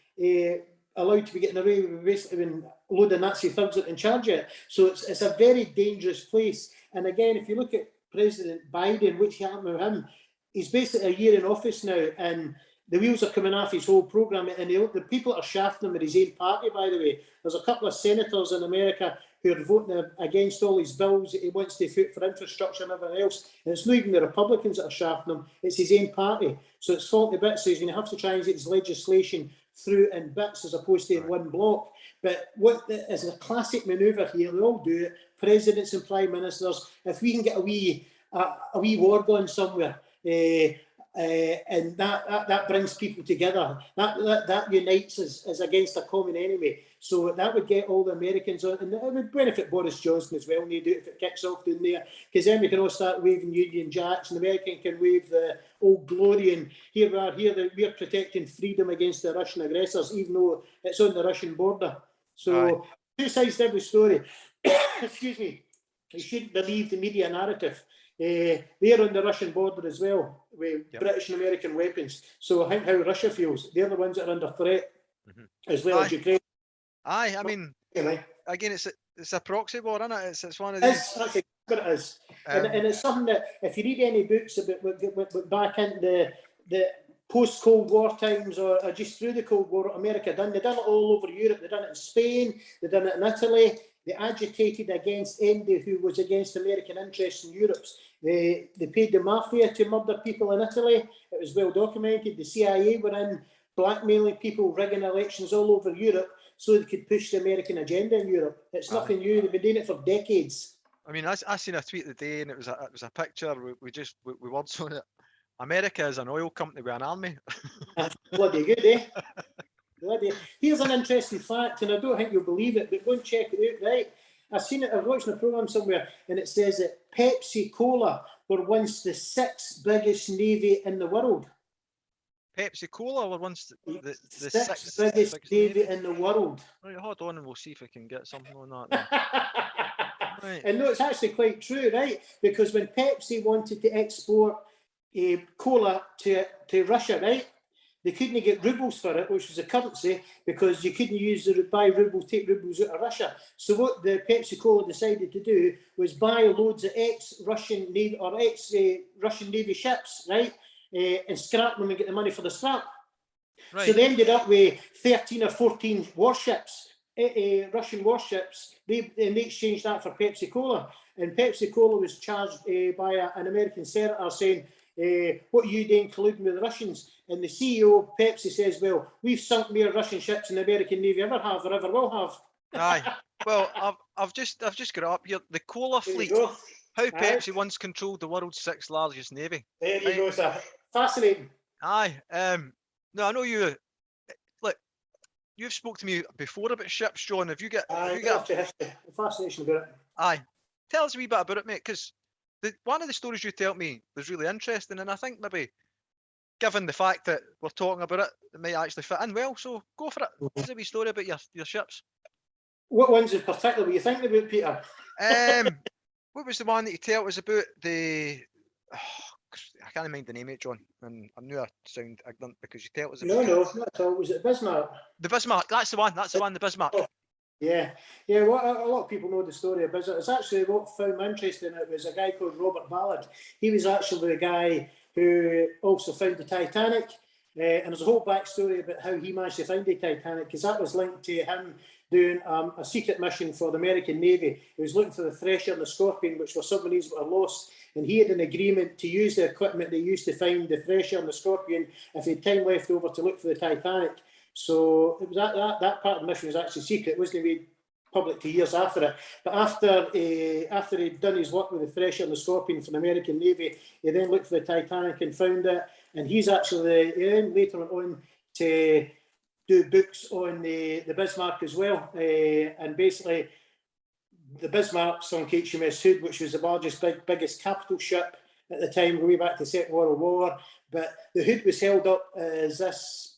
allowed to be getting away with basically when a load of Nazi thugs are in charge of it? So it's a very dangerous place. And again, if you look at President Biden, which happened with him, he's basically a year in office now, and the wheels are coming off his whole programme, and the people are shafting him in his own party, by the way. There's a couple of senators in America who are voting against all his bills that he wants to foot for infrastructure and everything else. And it's not even the Republicans that are shafting him, it's his own party. So it's faulty bits, so he's going to have to try and get his legislation through in bits as opposed to in one block. But what is a classic manoeuvre here, they all do it, presidents and prime ministers, if we can get a wee war going somewhere, and that brings people together. That unites us as against a common enemy. So that would get all the Americans on, and it would benefit Boris Johnson as well. And you do it if it kicks off down there, because then we can all start waving Union Jacks, and the American can wave the old glory. And here we are, we're protecting freedom against the Russian aggressors, even though it's on the Russian border. So two sides to every story. Excuse me. You shouldn't believe the media narrative. They're on the Russian border as well with British and American weapons. So I think how Russia feels, they're the ones that are under threat as well as Ukraine. I mean, again, it's a proxy war, isn't it? It's one of these. That's exactly what it is. And it's something that if you read any books about what back into the post-Cold War times or just through the Cold War, America done. They done it all over Europe. They done it in Spain. They done it in Italy. They agitated against anybody who was against American interests in Europe. They paid the mafia to murder people in Italy. It was well documented. The CIA were in blackmailing people, rigging elections all over Europe so they could push the American agenda in Europe. It's nothing new. They've been doing it for decades. I mean, I seen a tweet today, and it was a picture. We words on it. America is an oil company with an army. That's bloody good, eh? Here's an interesting fact, and I don't think you'll believe it, but go and check it out, right? I've seen it. I was watching a program somewhere, and it says that Pepsi Cola were once the 6th biggest navy in the world. Pepsi Cola were once the sixth sixth biggest navy in the world. Right, hold on, and we'll see if I can get something on that then. Right. And no, it's actually quite true, right? Because when Pepsi wanted to export cola to Russia, right, they couldn't get rubles for it, which was a currency, because you couldn't buy rubles, take rubles out of Russia. So what the Pepsi Cola decided to do was buy loads of ex-Russian Navy or ex-Russian Navy ships, right, and scrap them and get the money for the scrap. Right. So they ended up with 13 or 14 warships, Russian warships. They exchanged that for Pepsi Cola. And Pepsi Cola was charged by an American senator saying, what are you doing colluding with the Russians? And the CEO of Pepsi says, well, we've sunk more Russian ships than the American Navy ever have or ever will have. Aye. Well, I've just got up here. The cola fleet. How Pepsi once controlled the world's 6th largest navy. There you go, sir. Fascinating. Aye. No, I know you. Look, you've spoke to me before about ships, John. Have you got history, fascination about it? Aye. Tell us a wee bit about it, mate, because one of the stories you told me was really interesting, and I think maybe, given the fact that we're talking about it, it might actually fit in well. So go for it. There's a wee story about your ships. What ones in particular were you thinking about, Peter? What was the one that you told us about? I can't mind the name of it, John, and I knew I sound ignorant because you told us about it. No, not at all. Was it Bismarck? The Bismarck, that's the one. That's the one, the Bismarck. Oh, yeah. Well, a lot of people know the story of Bismarck. It's actually what found me interesting. It was a guy called Robert Ballard. He was actually the guy who also found the Titanic. And there's a whole backstory about how he managed to find the Titanic, because that was linked to him doing a secret mission for the American Navy. He was looking for the Thresher and the Scorpion, which were submarines that were lost, and he had an agreement to use the equipment they used to find the Thresher and the Scorpion if he had time left over to look for the Titanic. So it was that part of the mission was actually secret. It wasn't made public to years after it. But after he'd done his work with the Thresher and the Scorpion for the American Navy, he then looked for the Titanic and found it. And he then later went on to do books on the Bismarck as well. And basically, the Bismarck sunk HMS Hood, which was the largest, biggest capital ship at the time, way back to the Second World War. But the Hood was held up as this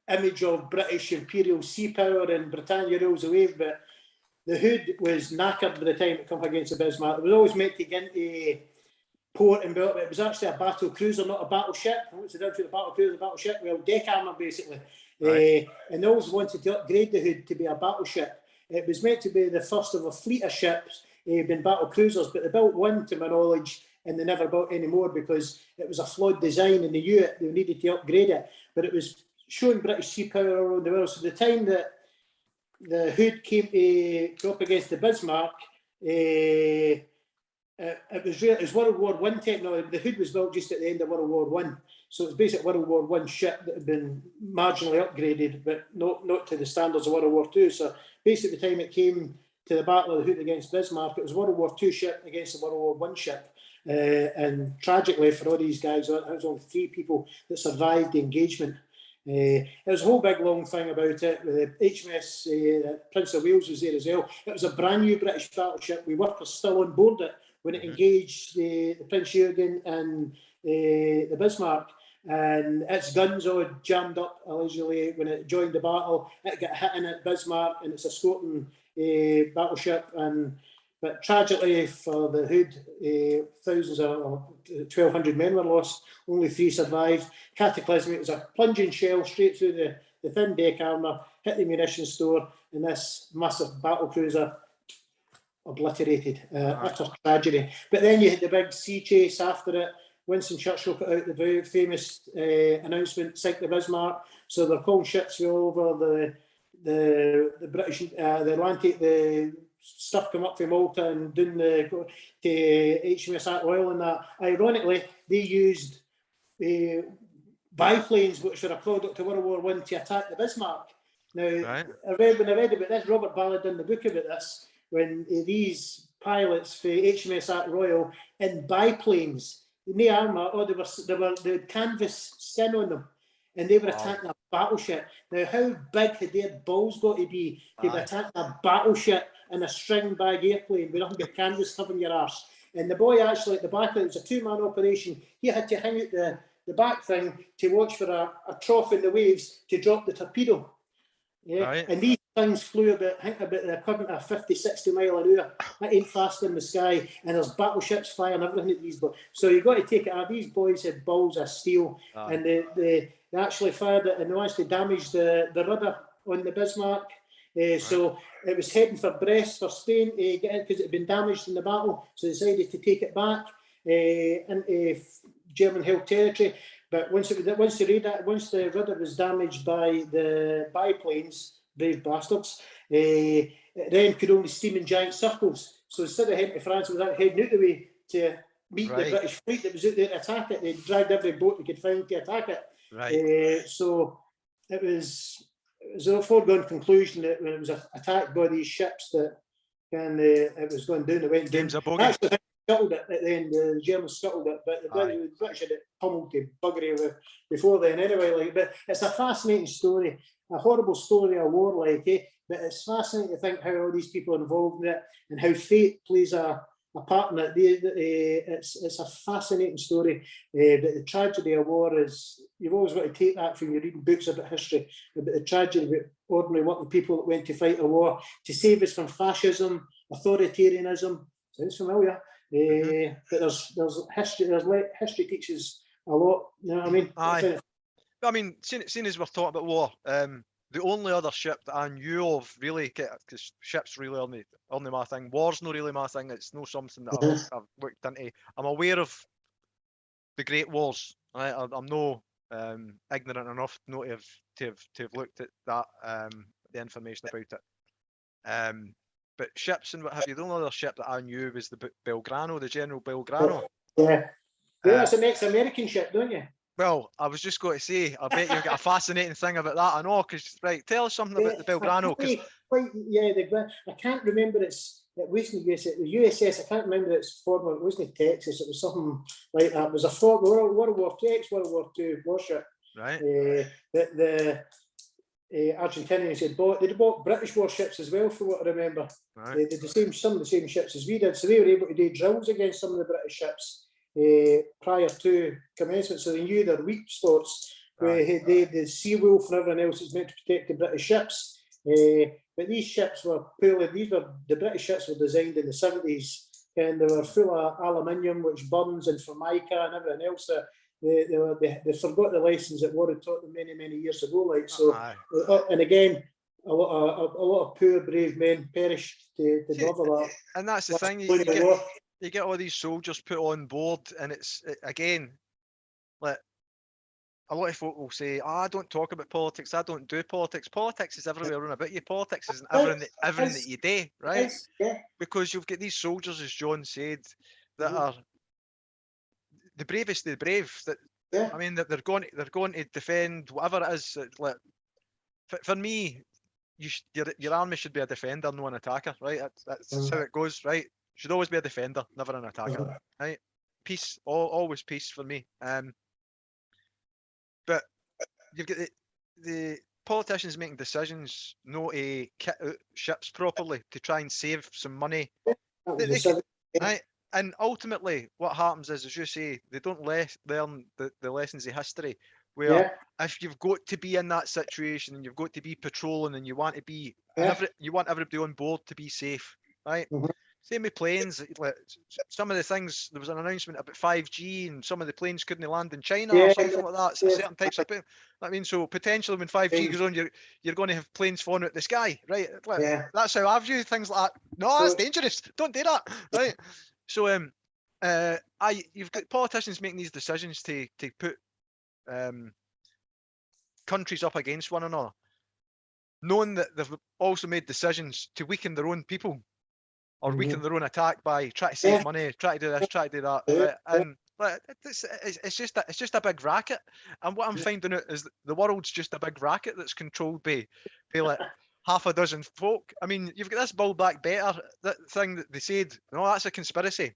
image of British imperial sea power, and Britannia rules the wave. But the Hood was knackered by the time it came against the Bismarck. It was always meant to get into port and built, but it was actually a battle cruiser, not a battleship. What's the difference between a battle cruiser and a battleship? Well, deck armour, basically. Right. And they always wanted to upgrade the Hood to be a battleship. It was meant to be the first of a fleet of ships, been battle cruisers, but they built one, to my knowledge, and they never built any more because it was a flawed design and they knew it. They needed to upgrade it. But it was showing British sea power around the world. So the time that the Hood came to go up against the Bismarck, it was World War I technology. The Hood was built just at the end of World War I. So it's basically World War I ship that had been marginally upgraded, but not to the standards of World War II. So basically, the time it came to the Battle of the Hood against Bismarck, it was World War II ship against the World War I ship. And tragically for all these guys, there was only 3 people that survived the engagement. There was a whole big long thing about it. The HMS Prince of Wales was there as well. It was a brand new British battleship. We workers still on board it when it engaged the Prince Eugen and the Bismarck. And its guns all jammed up allegedly when it joined the battle. It got hit in at Bismarck, and it's a escorting battleship. But tragically for the Hood, thousands of 1,200 men were lost. Only 3 survived. Cataclysmic. It was a plunging shell straight through the thin deck armour, hit the munitions store, and this massive battle cruiser obliterated. Utter tragedy. But then you had the big sea chase after it. Winston Churchill put out the very famous announcement, "Sink the Bismarck." So they're calling ships all over the British, the Atlantic. The stuff come up from Malta and doing to HMS At Royal and that. Ironically, they used biplanes, which were a product of World War I, to attack the Bismarck. Now, when I read about this, Robert Ballard in the book about this, when these pilots for HMS At Royal in biplanes, no armour, they had canvas skin on them, and they were attacking a battleship. Now, how big had their balls got to be attacking a battleship in a string bag airplane with nothing but canvas covering your arse? And the boy actually at the back of it was a 2-man operation. He had to hang out the back thing to watch for a trough in the waves to drop the torpedo. Yeah, right. And these things flew about the equivalent of 50, 60 mile an hour. That ain't fast in the sky, and there's battleships flying everything at these boys. So you've got to take it out. These boys had balls of steel, and they actually fired it, and they actually damaged the rudder on the Bismarck. So it was heading for Brest for Spain to get it because it had been damaged in the battle. So they decided to take it back into German-held territory. But once the rudder was damaged by the biplanes, brave bastards, it then could only steam in giant circles. So instead of heading to France, it was heading out the way to meet the British fleet that was out there to attack it. They dragged every boat they could find to attack it. So it was a foregone conclusion that when it was attacked by these ships that it was going down. It went down. Actually, scuttled it at the end. The Germans scuttled it, but the British had it pummeled to buggery before then. Anyway, but it's a fascinating story, a horrible story of war, but it's fascinating to think how all these people are involved in it and how fate plays a part in it. It's a fascinating story. But the tragedy of war is, you've always got to take that from your reading books about history, about the tragedy of ordinary working people that went to fight a war to save us from fascism, authoritarianism. Sounds familiar. But there's history. History teaches a lot. You know what I mean? I mean, seeing as we're talking about war, the only other ship that I knew of really, because ships really only my thing. War's not really my thing. It's not something that I've looked into. I'm aware of the Great Wars. I'm no ignorant enough not to have looked at that the information about it. But ships and what have you, the only other ship that I knew was the Belgrano, the General Belgrano. That's an ex-American ship, don't you? Well, I was just going to say, I bet you've got a fascinating thing about that. I know, because tell us something about the Belgrano. I can't remember it wasn't the USS. I can't remember its former. It wasn't Texas. It was something like that. It was a World War II warship. Right. The Argentinians had bought. They'd bought British warships as well, from what I remember. Right. They did some of the same ships as we did, so they were able to do drills against some of the British ships prior to commencement, so they knew their weak spots. The Sea Wolf and everything else is meant to protect the British ships. But these ships were the British ships were designed in the 70s, and they were full of aluminium, which burns, and formica and everything else. They forgot the lessons that war had taught them many, many years ago. And again, a lot of poor, brave men perished to deliver that. And that's the thing. You get all these soldiers put on board, and it's again, like, a lot of folk will say, I don't talk about politics, I don't do politics. Politics is everywhere around about you. Politics isn't everything that you do, right? Because you've got these soldiers, as John said, that are the bravest of the brave. I mean, that they're going to defend whatever it is. Like, for me, your army should be a defender, not an attacker, right? That's how it goes, right? Should always be a defender, never an attacker, right? Peace, always peace for me. But you've got the politicians making decisions not to kit out ships properly to try and save some money. Right? And ultimately, what happens is, as you say, they don't learn the lessons of history. Where if you've got to be in that situation and you've got to be patrolling and you want to be, you want everybody on board to be safe, right? Same with planes. Like, some of the things, there was an announcement about 5G, and some of the planes couldn't land in China or something like that. Certain types of planes. I mean, so potentially when 5G goes on, you're going to have planes falling out the sky, right? Like, that's how I view things like that. No, that's dangerous. Don't do that, right? So, you've got politicians making these decisions to put countries up against one another, knowing that they've also made decisions to weaken their own people. Or weaken their own attack by trying to save money, try to do this, try to do that, right? And it's just a big racket. And what I'm finding out is that the world's just a big racket that's controlled by like half a dozen folk. I mean, you've got this Build Back Better thing that they said, no, that's a conspiracy.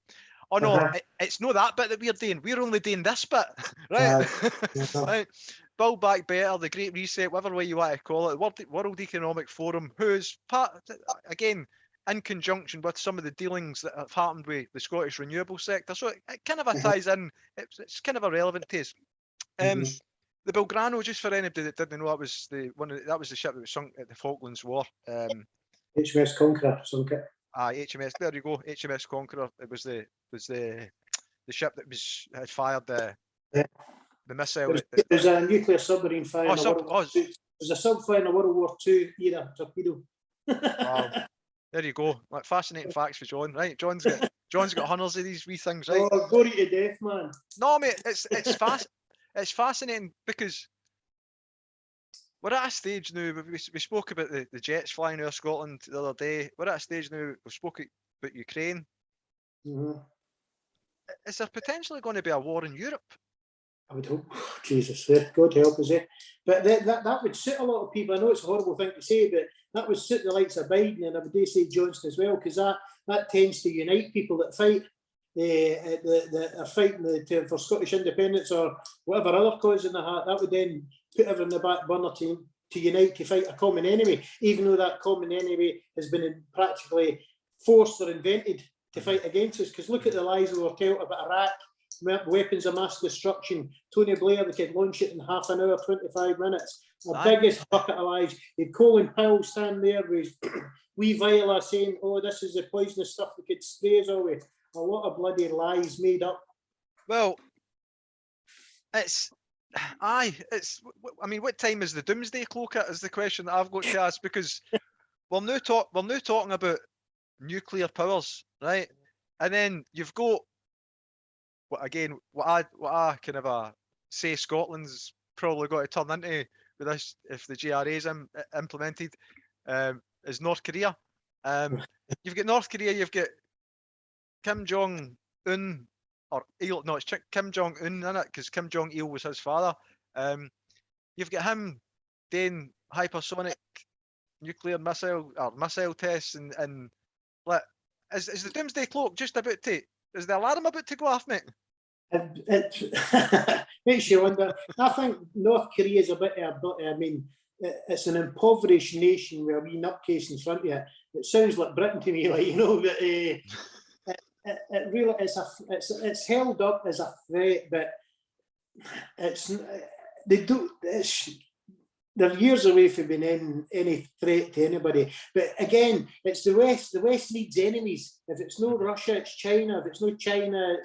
Oh no, it's not that bit that we're doing. We're only doing this bit, right? Right. Build Back Better, the Great Reset, whatever way you want to call it, World Economic Forum, who's part, again, in conjunction with some of the dealings that have happened with the Scottish renewable sector. So it kind of ties in, it's kind of a relevant taste. The Belgrano, just for anybody that didn't know, that was the ship that was sunk at the Falklands War. HMS Conqueror sunk it. HMS. There you go, HMS Conqueror. It was the ship that had fired the missile. It was a nuclear submarine fire. Oh, it was a subfire in a World War II era torpedo. Wow. There you go. Like, fascinating facts for John. Right, John's got hundreds of these wee things. Right. Oh, gory to death, man. No, mate, it's fascinating because we're at a stage now. We spoke about the jets flying over Scotland the other day. We're at a stage now. We spoke about Ukraine. Is there potentially going to be a war in Europe? I would hope. Jesus, God help us. But that would suit a lot of people. I know it's a horrible thing to say, but that would suit the likes of Biden, and I would say Johnson as well, because that tends to unite people that fight. That are fighting for Scottish independence or whatever other cause in the heart. That would then put everyone in the back burner to unite to fight a common enemy, even though that common enemy has been practically forced or invented to fight against us. Because look at the lies we were told about Iraq, weapons of mass destruction. Tony Blair, they could launch it in half an hour, 25 minutes. The biggest bucket of lies. You'd Colin Powell stand there with wee Viola saying, "Oh, this is the poisonous stuff we could spray us away." A lot of bloody lies made up. Well, I mean, what time is the Doomsday Cloak at is the question that I've got to ask, because we're now talking about nuclear powers, right? And then you've got what I kind of say Scotland's probably got to turn into with this if the GRA is implemented, is North Korea. You've got North Korea, you've got Kim Jong-un, or Il, no, it's Kim Jong-un in it, because Kim Jong-il was his father. You've got him doing hypersonic nuclear missile tests, and like, is the Doomsday Cloak just about to? Is the alarm about to go off, mate? It makes you wonder. I think North Korea is a bit of a, I mean, it's an impoverished nation with a wee nutcase in front of it. It sounds like Britain to me, like, you know, but it really it's held up as a threat, but they're years away from being any threat to anybody. But again, it's the West. The West needs enemies. If it's no Russia, it's China. If it's no China,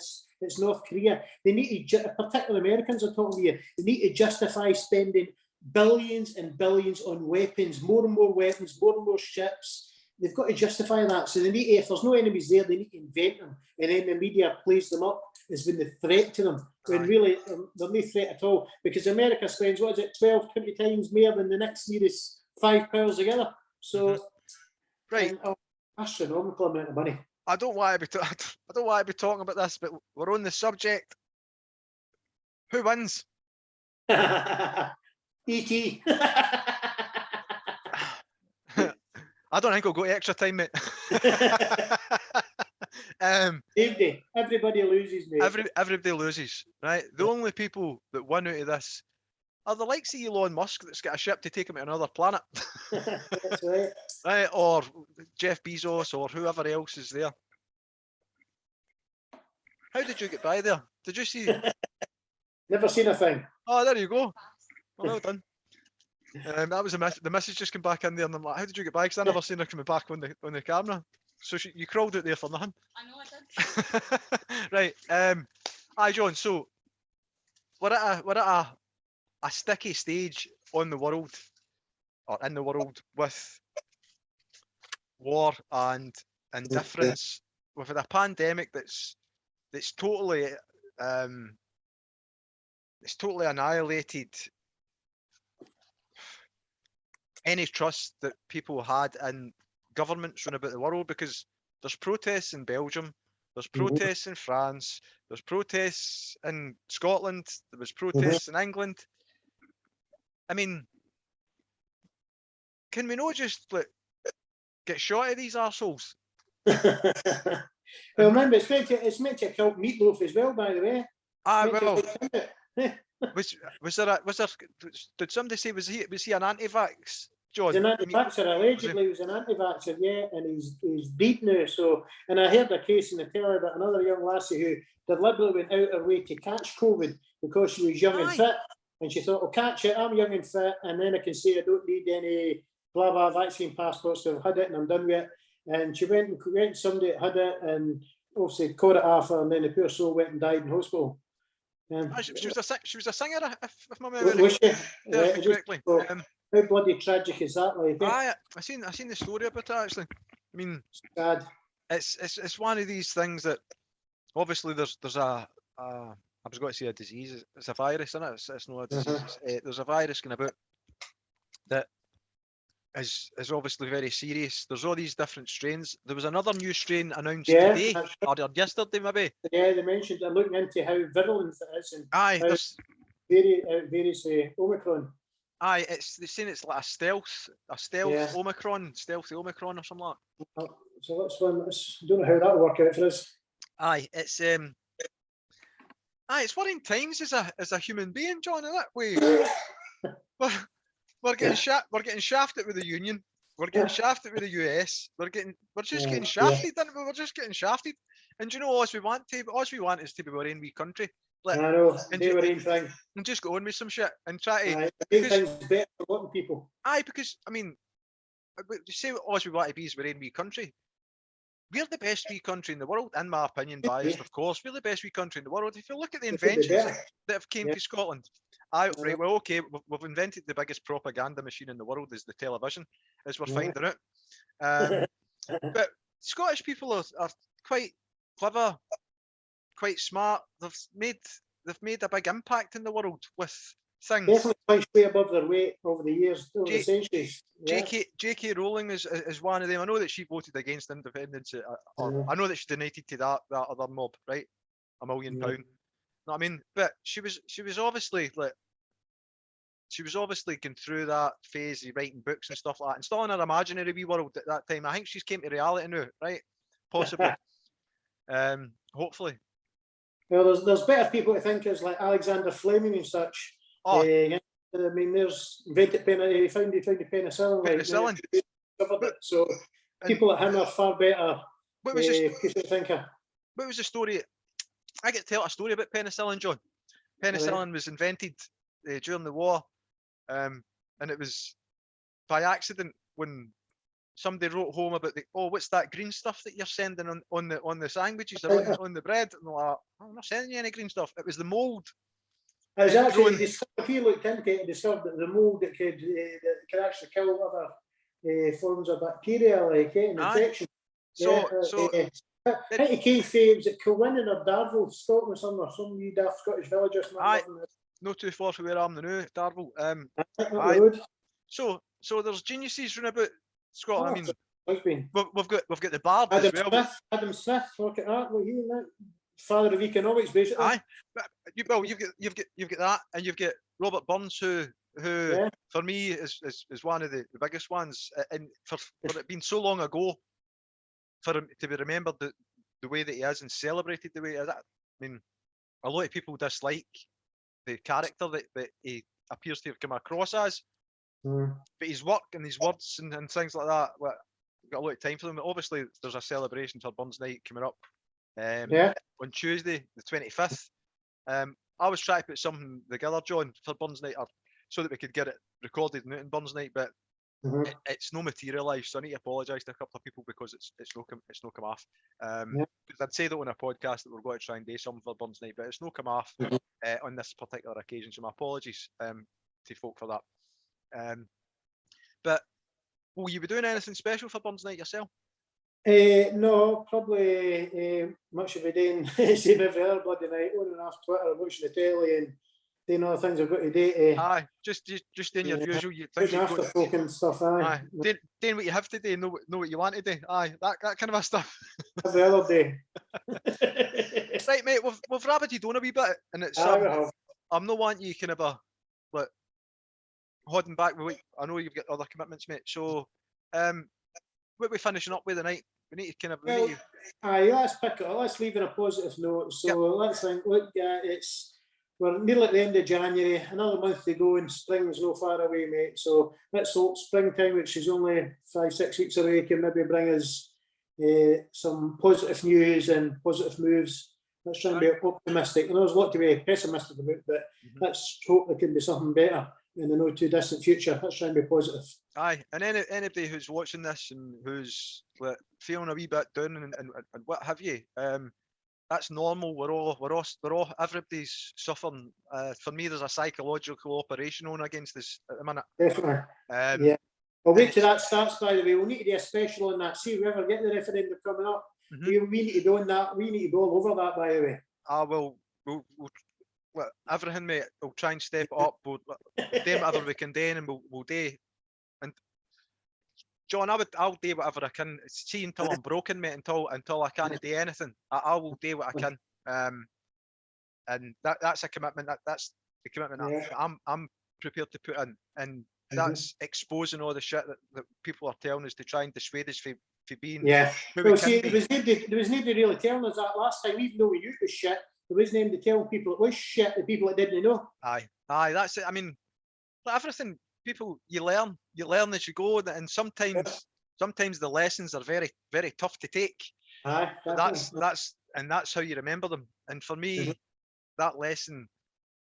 it's North Korea. They need to, particularly Americans are talking to you, they need to justify spending billions and billions on weapons, more and more weapons, more and more ships. They've got to justify that. So they need to, if there's no enemies there, they need to invent them. And then the media plays them up as being the threat to them. When really, they're no threat at all. Because America spends, 12, 20 times more than the next nearest 5 powers together. So, right, astronomical amount of money. I don't want to be talking about this, but we're on the subject. Who wins? E.T. I don't think I'll go to extra time, mate. Everybody loses, mate. Everybody loses, right? The only people that win out of this are the likes of Elon Musk, that's got a ship to take him to another planet. That's right. Right, or Jeff Bezos, or whoever else is there. How did you get by there? Did you see? Never seen a thing. Oh, there you go. Well done. That was the message just came back in there, and I'm like, how did you get by? Because I never seen her coming back on the camera. So you crawled out there for nothing. I know I did. Right. Hi, John. So we're at a sticky stage on the world, or in the world, with war and indifference. We've had a pandemic that's totally annihilated any trust that people had in governments around about the world, because there's protests in Belgium, there's protests in France, there's protests in Scotland, there was protests in England. I mean, can we not just get shot at these arseholes? Well, remember, it's meant to kill Meatloaf as well, by the way. Well, Was there did somebody say was he an anti-vax, John? He's an anti-vaxxer, allegedly. He was an anti-vaxxer, yeah, and he's deep now. So, and I heard a case in the telly about another young lassie who deliberately went out her way to catch COVID because she was young and fit, and she thought, "I'll catch it. I'm young and fit, and then I can say I don't need any blah blah vaccine passports to have had it, and I'm done with it." And she went and somebody that had it, and obviously caught it off her, and then the poor soul went and died in hospital. She was a singer, if my memory was she? serves me correctly. How bloody tragic is that? Like, I seen the story about it actually. I mean, sad. It's one of these things that obviously there's a I was going to say a disease. It's a virus, isn't it? It's not a disease. There's a virus going about that is obviously very serious. There's all these different strains. There was another new strain announced today or yesterday, maybe. Yeah, they mentioned they're looking into how virulent it is and there's various Omicron. They're saying it's like a stealth Omicron, stealthy Omicron or something like that. So don't know how that'll work out for us. It's worrying times as a human being, John, in that way. we're getting shafted with the Union. We're getting shafted with the US. We're just getting shafted, aren't we? We're just getting shafted. And you know, all we want is to be our own wee country. I know, and just go on with some shit and try to make things better for a lot of people. Because I mean, you say all we want to be is our own wee country. We're the best wee country in the world, in my opinion, biased, of course. We're the best wee country in the world. If you look at the inventions that have came to Scotland, right, well, okay, we've invented the biggest propaganda machine in the world is the television, as we're finding out. But Scottish people are quite clever, quite smart. They've made a big impact in the world with things. Definitely punched way above their weight over the years, over the centuries. J.K. Rowling is one of them. I know that she voted against independence. I know that she donated to that other mob, right? £1 million. You know what I mean? But she was obviously going through that phase of writing books and stuff like that, and still in her imaginary wee world at that time. I think she's came to reality now, right? Possibly. Hopefully. Well, there's better people to think is like Alexander Fleming and such. I mean, there's invented he found the penicillin. So people like him are far better. What was the story? I get to tell a story about penicillin, John. Penicillin was invented during the war, and it was by accident when somebody wrote home about what's that green stuff that you're sending on the sandwiches or on the bread? And they're like, I'm not sending you any green stuff. It was the mold. It was actually discovered, he looked into it and discovered that the mold that could actually kill other forms of bacteria, like an infection. I think he came from, was it Kilwinning or Darvel, Scotland or something, or some wee daft Scottish village or something. Not too far from where I am now, Darvel. So there's geniuses running about Scotland. I mean, we've got the Bard as well. Adam Smith, look at that. Well, he father of economics, basically. You've got that, and you've got Robert Burns, who for me is one of the biggest ones, and for it being so long ago, for him to be remembered the way that he is and celebrated the way he is. I mean, a lot of people dislike the character that he appears to have come across as, but his work and his words and things like that, well, I've got a lot of time for them. Obviously, there's a celebration for Burns Night coming up on Tuesday, the 25th. I was trying to put something together, John, for Burns Night, so that we could get it recorded in Burns Night, but it's no materialised, so I need to apologise to a couple of people because it's no come off. Because I'd say that on a podcast that we're going to try and do something for Burns Night, but it's no come off on this particular occasion. So my apologies to folk for that. But will you be doing anything special for Burns Night yourself? No, probably much of a day same every other bloody night, on and off Twitter, watching the telly and doing other things I've got to do. Just doing your usual things. After folk and stuff, doing what you have to do, know what you want to do. That kind of stuff. Every other day. Right, mate, we've rabbited on a wee bit, and it's I'm not wanting you kind of like holding back. I know you've got other commitments, mate. So, what are we finishing up with tonight? We need to kind of. Let's pick it up. Let's leave on a positive note. So let's think. Look, it's we're nearly at the end of January, another month to go, and spring's no far away, mate. So let's hope springtime, which is only 5-6 weeks away, can maybe bring us some positive news and positive moves. Let's try and be optimistic. I know there's a lot to be pessimistic about, but let's hope there can be something better in the not too distant future. Let's try and be positive. Aye, and anybody who's watching this and who's like, feeling a wee bit down and what have you, that's normal. We're all everybody's suffering. For me, there's a psychological operation on against us at the minute. Definitely. Yeah. Well, wait till that starts, by the way. We'll need to do a special on that. See, if we ever get the referendum coming up, we need to go on that. We need to go all over that, by the way. We'll everything, mate. We'll try and step it up. We'll do whatever we can do, and we'll do. And John, I'll do whatever I can. See, until I'm broken, mate. Until I can't do anything, I will do what I can. And that's a commitment. That's the commitment I'm prepared to put in. And that's exposing all the shit that people are telling us to try and dissuade us from being. Yeah. Well, see, there was nobody really telling us that last time, even though we knew it was shit. There was nobody telling people it was shit. The people that didn't know. Aye, that's it. I mean, everything. People, you learn as you go, and sometimes the lessons are very, very tough to take. Aye, that's how you remember them. And for me, that lesson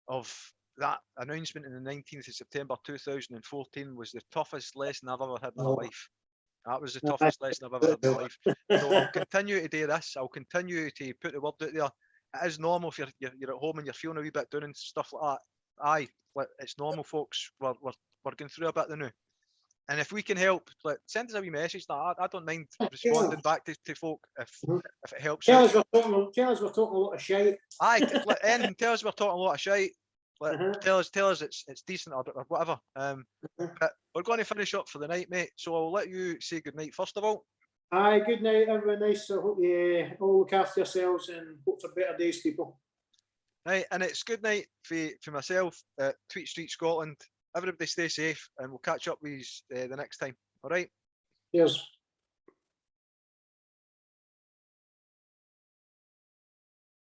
of that announcement in the 19th of September 2014 was the toughest lesson I've ever had in my life. That was the toughest lesson I've ever had in my life. So I'll continue to do this. I'll continue to put the word out there. It is normal if you're at home and you're feeling a wee bit down and stuff like that. Aye, it's normal, folks. We're going through a bit of now. And if we can help, send us a wee message. I don't mind responding back to folk if it helps. Tell us we're talking a lot of shite. Aye, tell us we're talking a lot of shite. Tell us it's decent or whatever. But we're going to finish up for the night, mate. So I'll let you say good night first of all. Aye, good night, everyone. Nice. I hope you all look after yourselves and hope for better days, people. Right, and it's good night for myself at Tweet Street Scotland. Everybody stay safe, and we'll catch up with you the next time. All right. Cheers.